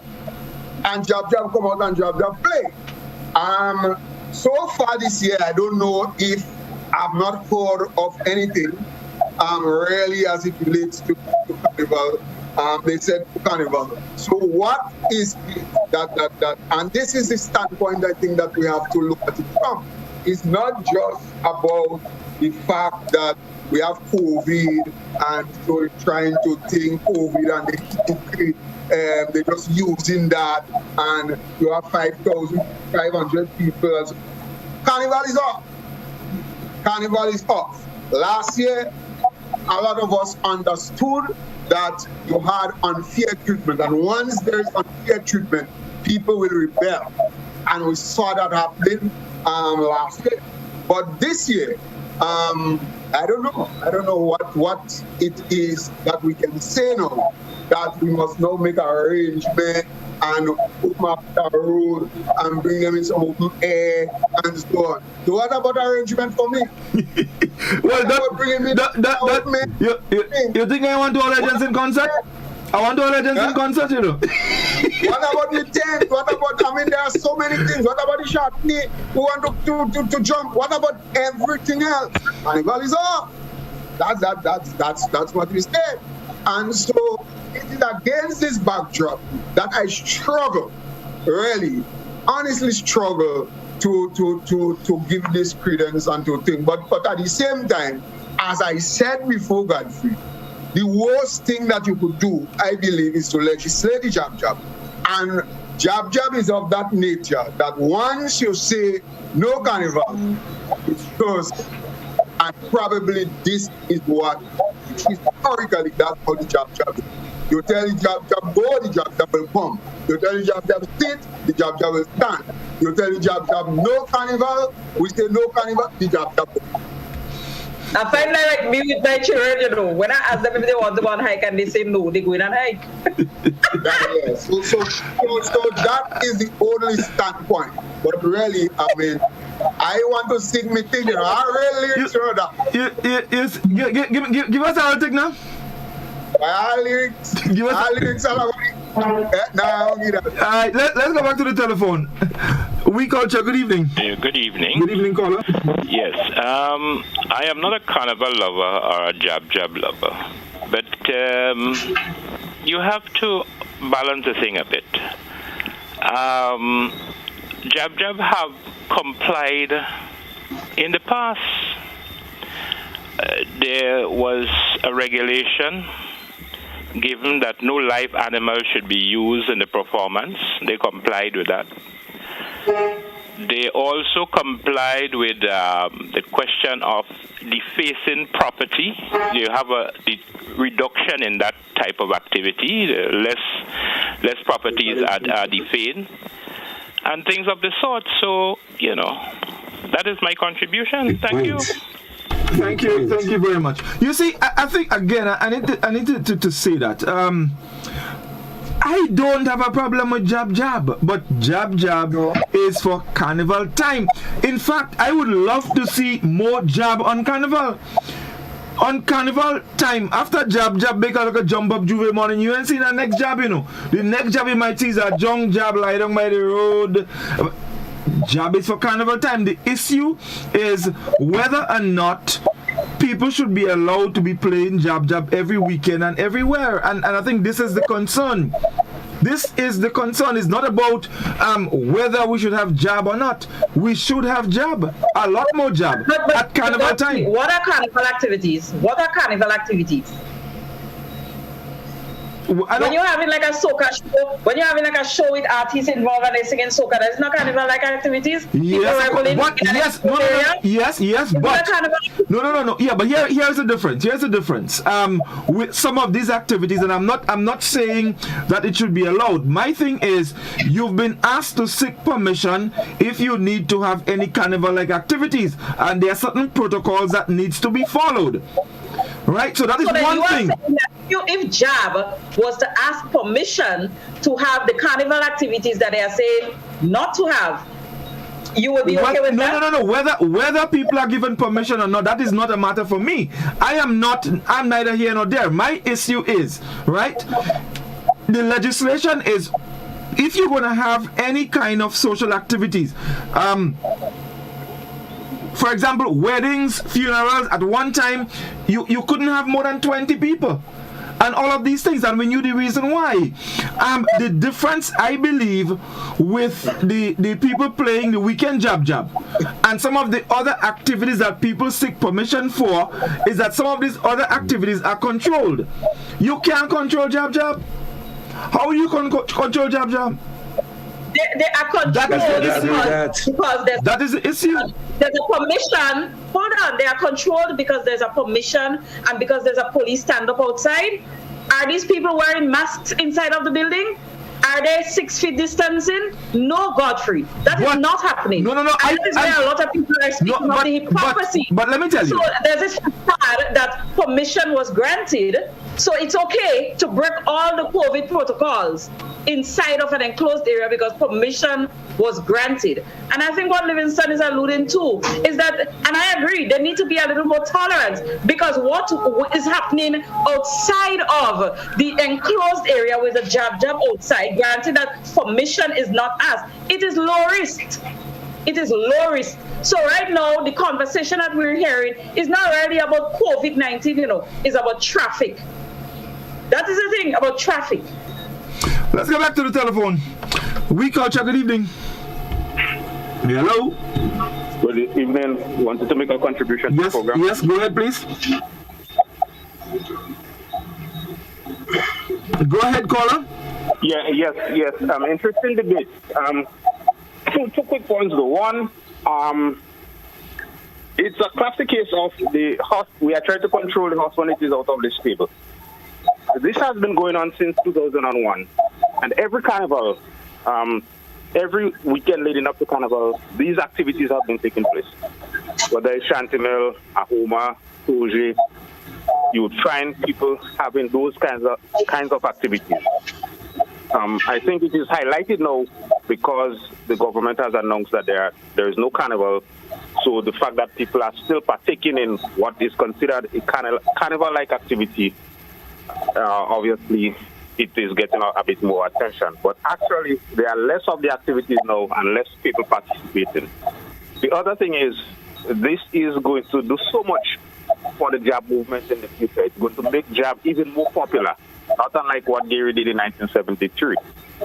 And jab come out and jab play. So far this year, I don't know if I've not heard of anything really as it relates to carnival. They said carnival. So what is that? And this is the standpoint I think that we have to look at it from. It's not just about the fact that we have COVID and so we're trying to think COVID and they're just using that, and you have 5,500 people. Carnival is off. Carnival is off. Last year, a lot of us understood that you had unfair treatment, and once there is unfair treatment, people will rebel, and we saw that happening last year. But this year, I don't know what it is that we can say now, that we must now make an arrangement and open up the road and bring them in some open air and so on. So what about arrangement for me? Well, you think I want All Legends in concert? I want All Legends in concert, you know. What about the tent? What about, I mean, there are so many things. What about the shot knee who want to jump? What about everything else? Carnival is off. That's what we said. And so it is against this backdrop that I struggle, really, honestly struggle to give this credence and to think. But at the same time, as I said before, Godfrey, the worst thing that you could do, I believe, is to legislate the jab. And jab is of that nature that once you say no carnival, it goes. And probably this is what historically that's how the jab is. You tell the jab go, the jab will come. You tell the jab sit, the jab will stand. You tell the jab no carnival, we say no carnival, the jab will come. I find that like me with my children, you know, when I ask them if they want to go on hike and they say no, they go in and hike. So that is the only standpoint. But really, I mean, I want to sing me thing, you know, I really throw that. Give us our thing now. Our lyrics. Give us our lyrics. Now, alright, let's go back to the telephone. We Culture, good evening. Good evening. Good evening, caller. Yes, I am not a carnival lover or a jab lover, but you have to balance the thing a bit. Jab have complied in the past. There was a regulation given that no live animal should be used in the performance. They complied with that. They also complied with the question of defacing property. You have a reduction in that type of activity. Less properties are defamed and things of the sort. So, you know, that is my contribution. Thank you. Thank you very much. You see, I think again, I need to say that I don't have a problem with jab, but jab is for carnival time. In fact, I would love to see more jab on carnival. On carnival time, after jab, make a look at jump up Juve morning. You ain't see the next jab, you know. The next jab you might see is a junk jab lie down by the road. Jab is for carnival time. The issue is whether or not people should be allowed to be playing jab every weekend and everywhere. And I think this is the concern. This is the concern. It's not about whether we should have jab or not. We should have jab. A lot more jab at carnival time. What are carnival activities? When you're having like a soca show, when you're having like a show with artists involved and they singing soca, there's no carnival like activities. Yes, but no. Yeah, but here's the difference. With some of these activities, and I'm not saying that it should be allowed. My thing is, you've been asked to seek permission if you need to have any carnival like activities, and there are certain protocols that needs to be followed. Right, so that is one thing. If JAB was to ask permission to have the carnival activities that they are saying not to have, you would be okay with that? No. Whether people are given permission or not, that is not a matter for me. I'm neither here nor there. My issue is, right, the legislation is, if you're going to have any kind of social activities, for example, weddings, funerals, at one time, you couldn't have more than 20 people. And all of these things, and we knew the reason why. The difference, I believe, with the people playing the weekend jab, and some of the other activities that people seek permission for, is that some of these other activities are controlled. You can't control jab. How you control jab? They are controlled that is the issue. There's a permission. Hold on. They are controlled because there's a permission and because there's a police stand up outside. Are these people wearing masks inside of the building? Are they 6 feet distancing? No, Godfrey. That is not happening. No. And this is where a lot of people are speaking of the hypocrisy. But let me tell you. So there's this facade glad that permission was granted. So it's okay to break all the COVID protocols inside of an enclosed area because permission was granted. And I think what Livingston is alluding to is that, and I agree, there need to be a little more tolerance because what is happening outside of the enclosed area with the jab outside, granted that permission is not asked, it is low risk. It is low risk. So right now, the conversation that we're hearing is not really about COVID-19, it's about traffic. That is the thing about traffic. Let's go back to the telephone. We culture, good evening. Hello. Good evening. Wanted to make a contribution to the program. Yes, go ahead, please. Go ahead, caller. Yes. Interesting debate. Two quick points though. One, it's a classic case of the horse. We are trying to control the horse when it is out of the stable. This has been going on since 2001, and every carnival, every weekend leading up to carnival, these activities have been taking place. Whether it's Chantimel, Ahoma, Toje, you would find people having those kinds of activities. I think it is highlighted now because the government has announced that there is no carnival. So the fact that people are still partaking in what is considered a carnival-like activity, obviously it is getting a bit more attention. But actually, there are less of the activities now and less people participating. The other thing is, this is going to do so much for the jab movement in the future. It's going to make jab even more popular. Not unlike what Gary did in 1973.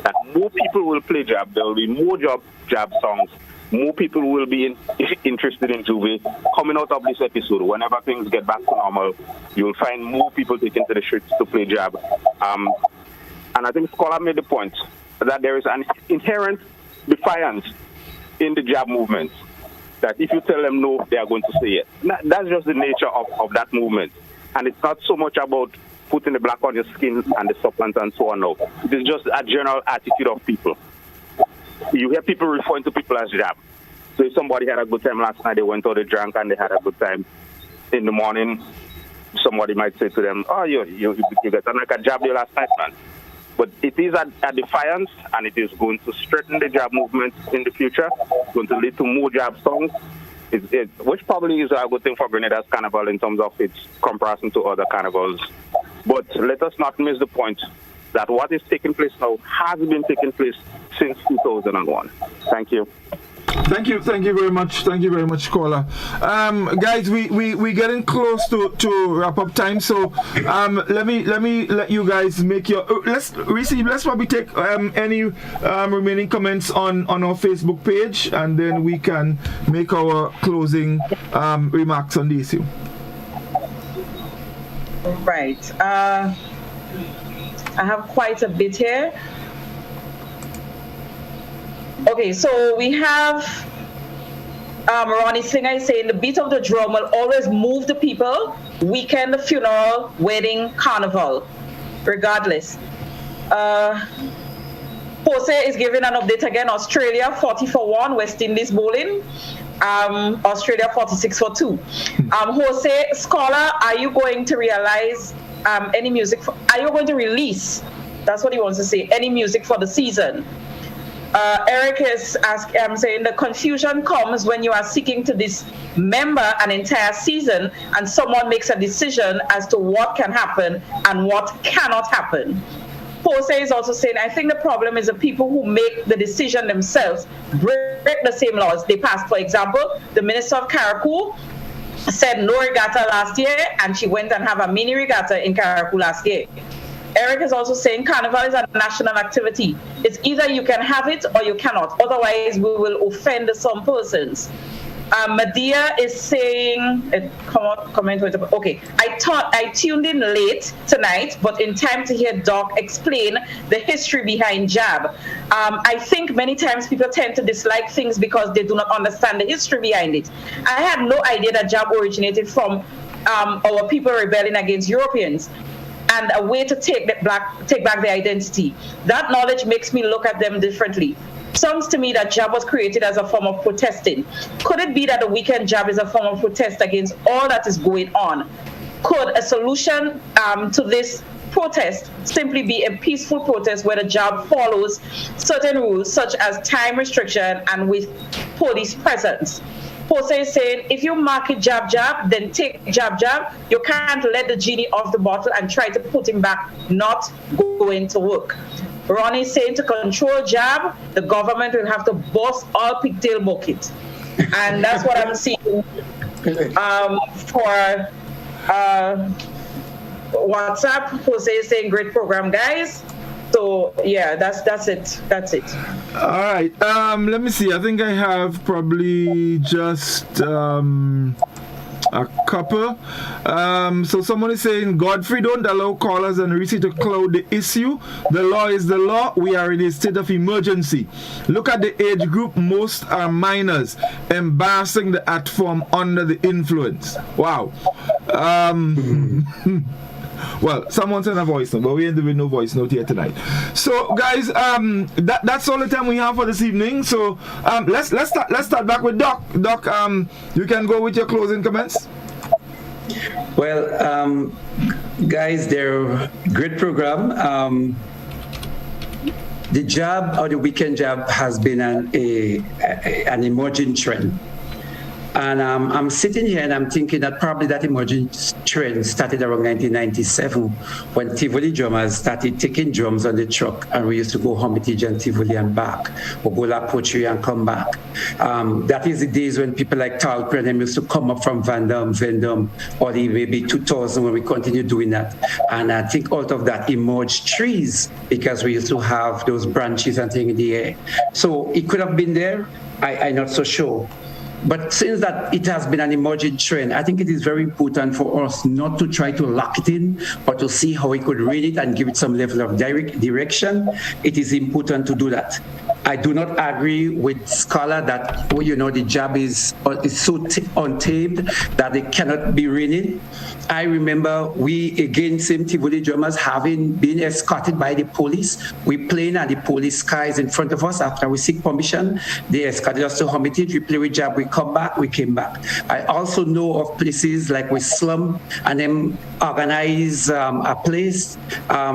That more people will play jab, there will be more jab songs, more people will be interested in Juve. Coming out of this episode, whenever things get back to normal, you'll find more people taking to the streets to play jab. And I think Scholar made the point that there is an inherent defiance in the jab movement. That if you tell them no, they are going to say yes. That's just the nature of that movement. And it's not so much about putting the black on your skin and the supplements and so on. No. It is just a general attitude of people. You hear people referring to people as jab. So if somebody had a good time last night, they went out, they drank, and they had a good time. In the morning, somebody might say to them, oh, you got like a jab there last night, man. But it is a defiance, and it is going to strengthen the jab movement in the future. It's going to lead to more jab songs, which probably is a good thing for Grenada's carnival in terms of its comparison to other carnivals. But let us not miss the point that what is taking place now has been taking place since 2001. Thank you. Thank you very much, caller. Guys, we getting close to wrap up time, so let me let you guys make your let's probably take any remaining comments on our Facebook page, and then we can make our closing remarks on the issue. Right. I have quite a bit here. Okay, so we have Ronnie Singer saying the beat of the drum will always move the people, weekend, funeral, wedding, carnival, regardless. Jose is giving an update again. Australia 40-1, West Indies bowling. Australia 46-2. Jose, Scholar, are you going to realize any music? Are you going to release? That's what he wants to say. Any music for the season? Eric is saying the confusion comes when you are seeking to dismember an entire season and someone makes a decision as to what can happen and what cannot happen. Jose is also saying, I think the problem is the people who make the decision themselves break the same laws they passed. For example, the Minister of Karakou said no regatta last year, and she went and have a mini regatta in Karakou last year. Eric is also saying Carnival is a national activity. It's either you can have it or you cannot. Otherwise, we will offend some persons. Medea is saying, okay, I tuned in late tonight, but in time to hear Doc explain the history behind jab. I think many times people tend to dislike things because they do not understand the history behind it. I had no idea that jab originated from our people rebelling against Europeans and a way to take back their identity. That knowledge makes me look at them differently. Sounds to me that jab was created as a form of protesting. Could it be that the weekend jab is a form of protest against all that is going on? could a solution to this protest simply be a peaceful protest where the job follows certain rules such as time restriction and with police presence? Jose is saying, if you mark it jab, then take jab. You can't let the genie off the bottle and try to put him back not going to work. Ronnie is saying to control jab, the government will have to bust all pigtail bucket. And that's what I'm seeing for WhatsApp. Jose is saying, great program, guys. So yeah, that's it. All right. Let me see. I think I have probably just a couple. So someone is saying, Godfrey, don't allow callers and Reece to cloud the issue. The law is the law. We are in a state of emergency. Look at the age group. Most are minors. Embarrassing the art form under the influence. Wow. Well, someone sent a voice note, but we ain't doing no voice note here tonight. So, guys, that's all the time we have for this evening. So, let's start back with Doc. Doc, you can go with your closing comments. Well, guys, they're a great program. The job or the weekend job has been an emerging trend. And I'm sitting here and I'm thinking that probably that emerging trend started around 1997 when Tivoli drummers started taking drums on the truck, and we used to go Hermitage and Tivoli and back, or go La Poterie and come back. That is the days when people like Tal Prenem used to come up from Vendôme, or maybe 2000 when we continued doing that. And I think out of that emerged trees, because we used to have those branches and things in the air. So it could have been there. I'm not so sure. But since that it has been an emerging trend, I think it is very important for us not to try to lock it in, but to see how we could read it and give it some level of direction. It is important to do that. I do not agree with scholar that, the job is so untamed that they cannot be reading. I remember same Tivoli drummers having been escorted by the police. We playing and the police cars in front of us after we seek permission. They escorted us to Hermitage. We play with job. We come back. We came back. I also know of places like with Slum and them organize a place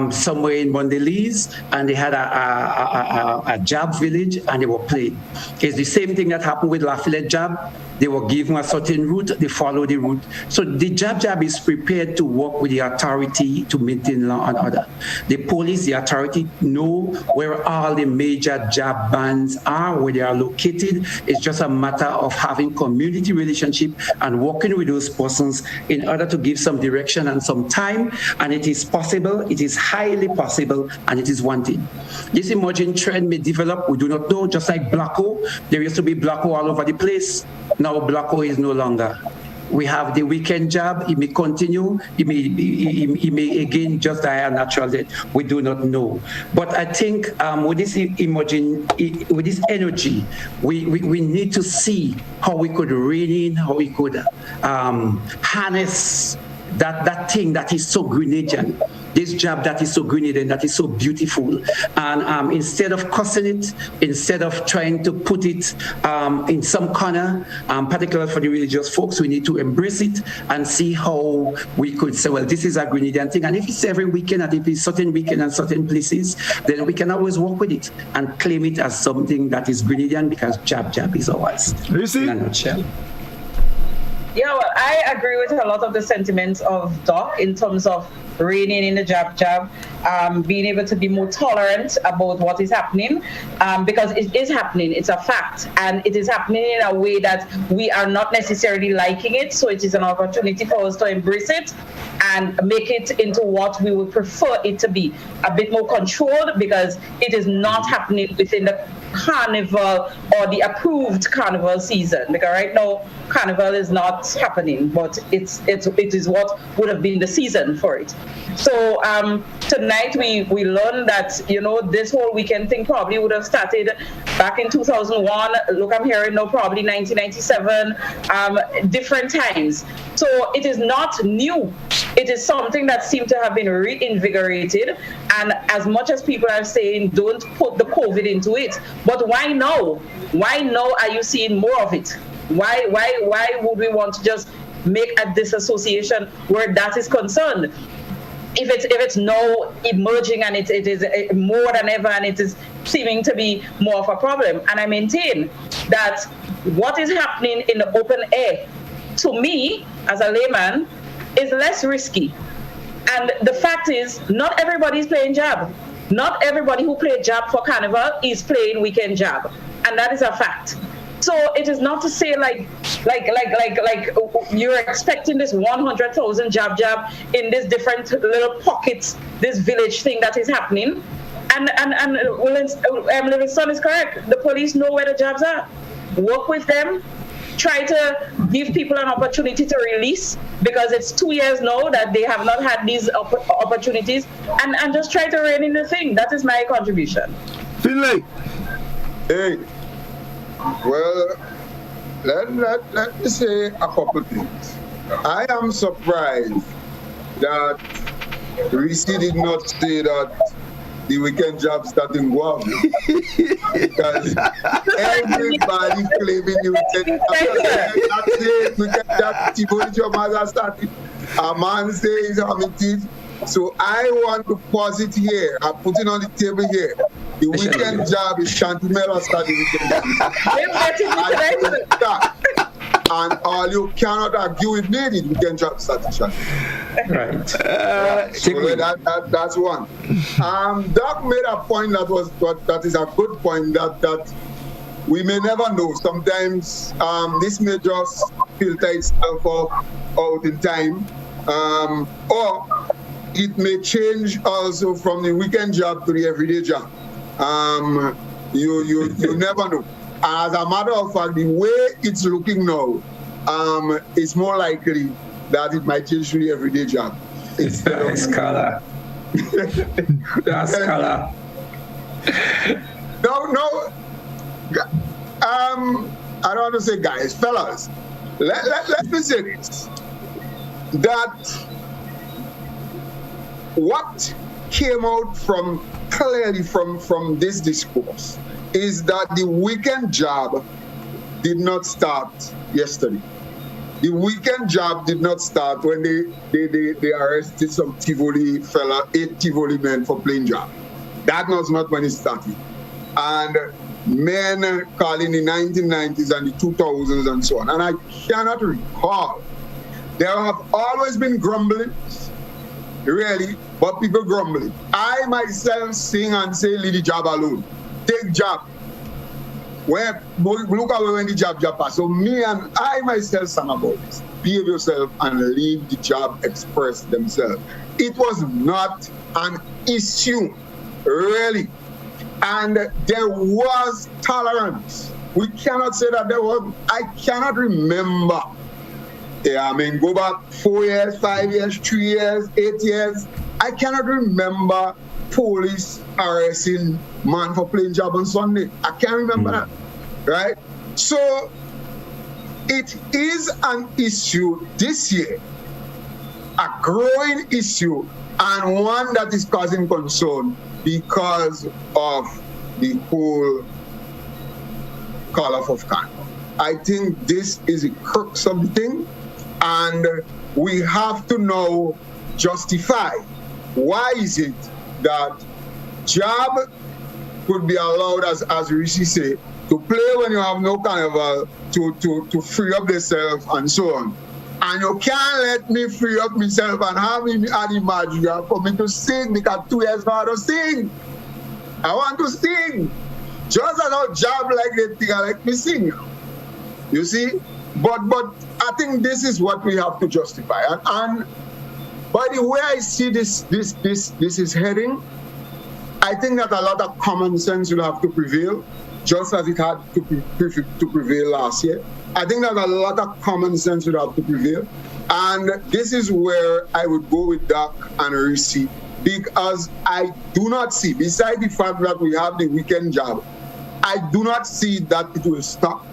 somewhere in Mondelez, and they had a job village and they were playing. It's the same thing that happened with Lafayette Job. They were given a certain route, they follow the route. So the job is prepared to work with the authority to maintain law and order. The police, the authority know where all the major job bands are, where they are located. It's just a matter of having community relationship and working with those persons in order to give some direction and some time. And it is possible, it is highly possible, and it is wanted. This emerging trend may develop, we do not know, just like Blacko. There used to be Blacko all over the place. Now Blacko is no longer. We have the weekend job. It may continue. It may again just die a natural death. We do not know. But I think with this with this energy, we need to see how we could rein in, how we could harness that thing that is so Grenadian, this job that is so Grenadian, that is so beautiful. And instead of cussing it, instead of trying to put it in some corner, particularly for the religious folks, we need to embrace it and see how we could say, well, this is a Grenadian thing. And if it's every weekend, and if it's certain weekend and certain places, then we can always work with it and claim it as something that is Grenadian, because jab is ours. You see? In a nutshell. Yeah, well, I agree with a lot of the sentiments of Doc in terms of reining in the jab, being able to be more tolerant about what is happening, because it is happening. It's a fact, and it is happening in a way that we are not necessarily liking it. So it is an opportunity for us to embrace it and make it into what we would prefer it to be, a bit more controlled, because it is not happening within the carnival or the approved carnival season, because right now carnival is not happening, but it is what would have been the season for it. So tonight we learned that this whole weekend thing probably would have started back in 2001. Look, I'm hearing now probably 1997, different times. So it is not new. It is something that seemed to have been reinvigorated. And as much as people are saying, don't put the COVID into it, but why now? Why now are you seeing more of it? Why would we want to just make a disassociation where that is concerned. If it's now emerging and it is more than ever and it is seeming to be more of a problem, and I maintain that what is happening in the open air, to me as a layman, is less risky. And the fact is, not everybody is playing jab. Not everybody who played jab for Carnival is playing weekend jab, and that is a fact. So it is not to say like you're expecting this 100,000 jab in this different little pockets, this village thing that is happening. And Livingston is correct. The police know where the jabs are. Work with them. Try to give people an opportunity to release, because it's 2 years now that they have not had these opportunities, and just try to rein in the thing. That is my contribution. Finley. Hey. Well, let me say a couple things. I am surprised that Reece did not say that the weekend job started in Guam, because everybody claiming the weekend job started. A man says how it is. So I want to pause it here. I put it on the table here. The weekend job is Shantimela starting weekend job. And all you cannot argue with me, the weekend job starting Shantimela. Right. So that's one. Doc made a point that is a good point, that we may never know. Sometimes this may just filter itself out in time, or it may change also from the weekend job to the everyday job. You never know. As a matter of fact, the way it's looking now, it's more likely that it might change to the everyday job. It's color. That's color. No. I don't want to say guys, fellas. Let me say this. That what came out clearly from this discourse is that the weekend job did not start yesterday. The weekend job did not start when they arrested some Tivoli fella, 8 Tivoli men for playing job. That was not when it started. And men calling the 1990s and the 2000s and so on. And I cannot recall. There have always been grumblings, really, but people grumbling. I myself sing and say, leave the job alone. Take job. Look away when the job pass. So me and I myself sang about this. Behave yourself and leave the job express themselves. It was not an issue, really. And there was tolerance. We cannot say that there was. I cannot remember. Go back 4 years, 5 years, 3 years, 8 years. I cannot remember police arresting man for playing job on Sunday. I can't remember that, right? So it is an issue this year, a growing issue, and one that is causing concern because of the whole call-off of Carnival. I think this is the crux of the thing, and we have to now justify why is it that job could be allowed, as Reece said, to play when you have no carnival, to free up themselves and so on. And you can't let me free up myself and have me at the Madrigal for me to sing, because 2 years now I don't sing. I want to sing. Just as a job like that thing, I like me sing. You see? But I think this is what we have to justify. And by the way I see this is heading, I think that a lot of common sense will have to prevail, just as it had to prevail last year. I think that a lot of common sense will have to prevail. And this is where I would go with Doc and Reece, because I do not see, beside the fact that we have the weekend job, I do not see that it will stop.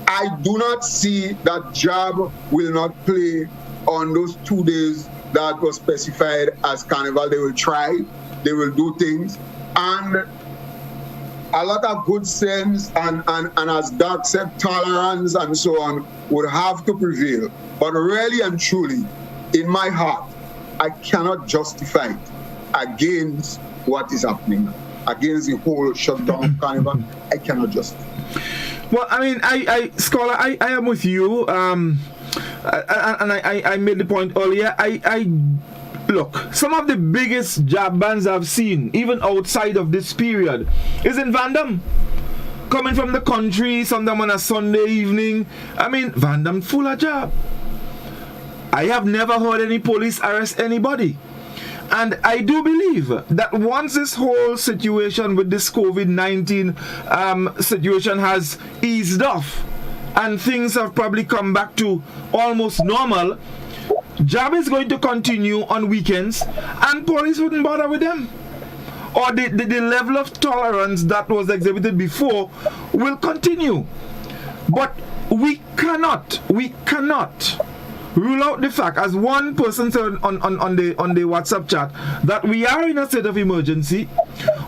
I do not see that job will not play on those 2 days that was specified as Carnival. They will try, they will do things. And a lot of good sense and as Doc said, tolerance and so on would have to prevail. But really and truly, in my heart, I cannot justify it against what is happening now, against the whole shutdown of Carnival. I cannot justify it. Well, I mean, Scholar, I am with you. And I made the point earlier. Look, some of the biggest jab bands I've seen, even outside of this period, is in Vandam. Coming from the country, sometime on a Sunday evening. I mean, Vandam full of jab. I have never heard any police arrest anybody. And I do believe that once this whole situation with this COVID-19 situation has eased off and things have probably come back to almost normal, jab is going to continue on weekends and police wouldn't bother with them. Or the level of tolerance that was exhibited before will continue. But we cannot rule out the fact, as one person said on the WhatsApp chat, that we are in a state of emergency.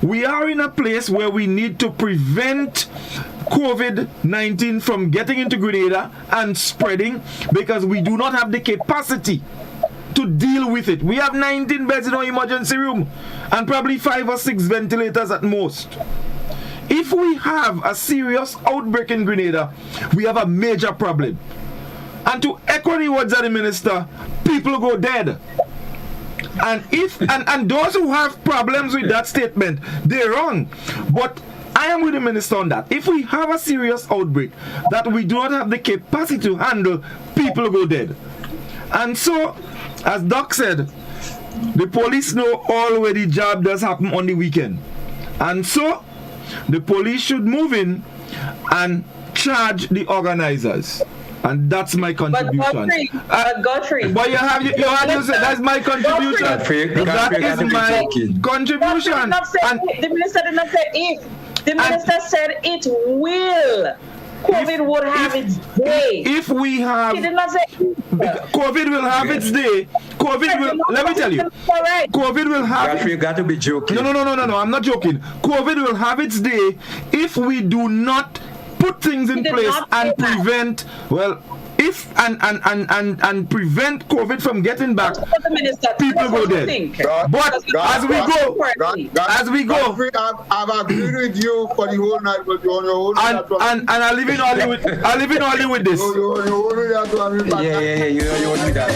We are in a place where we need to prevent COVID-19 from getting into Grenada and spreading, because we do not have the capacity to deal with it. We have 19 beds in our emergency room and probably 5 or 6 ventilators at most. If we have a serious outbreak in Grenada, we have a major problem. And to echo the words of the minister, people go dead. And and those who have problems with that statement, they're wrong. But I am with the minister on that. If we have a serious outbreak that we do not have the capacity to handle, people go dead. And so, as Doc said, the police know already jab does happen on the weekend. And so, the police should move in and charge the organizers. And that's my contribution. But Godfrey. But you have to say that's my contribution. Godfrey, that is my contribution. The minister did not say if. The minister said it will. COVID would have its day. If we have, he did not say COVID will have its day. COVID will. Let me tell you. COVID will have. Godfrey, you got to be joking. No. I'm not joking. COVID will have its day if we do not put things in place and prevent, if and prevent COVID from getting back, people go dead. But as we go, I've agreed with you for the whole night, but you're on your own. And I live in only with this. You're only that one. Yeah, you're only that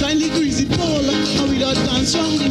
Kindly greasy pole, and we don't dance on the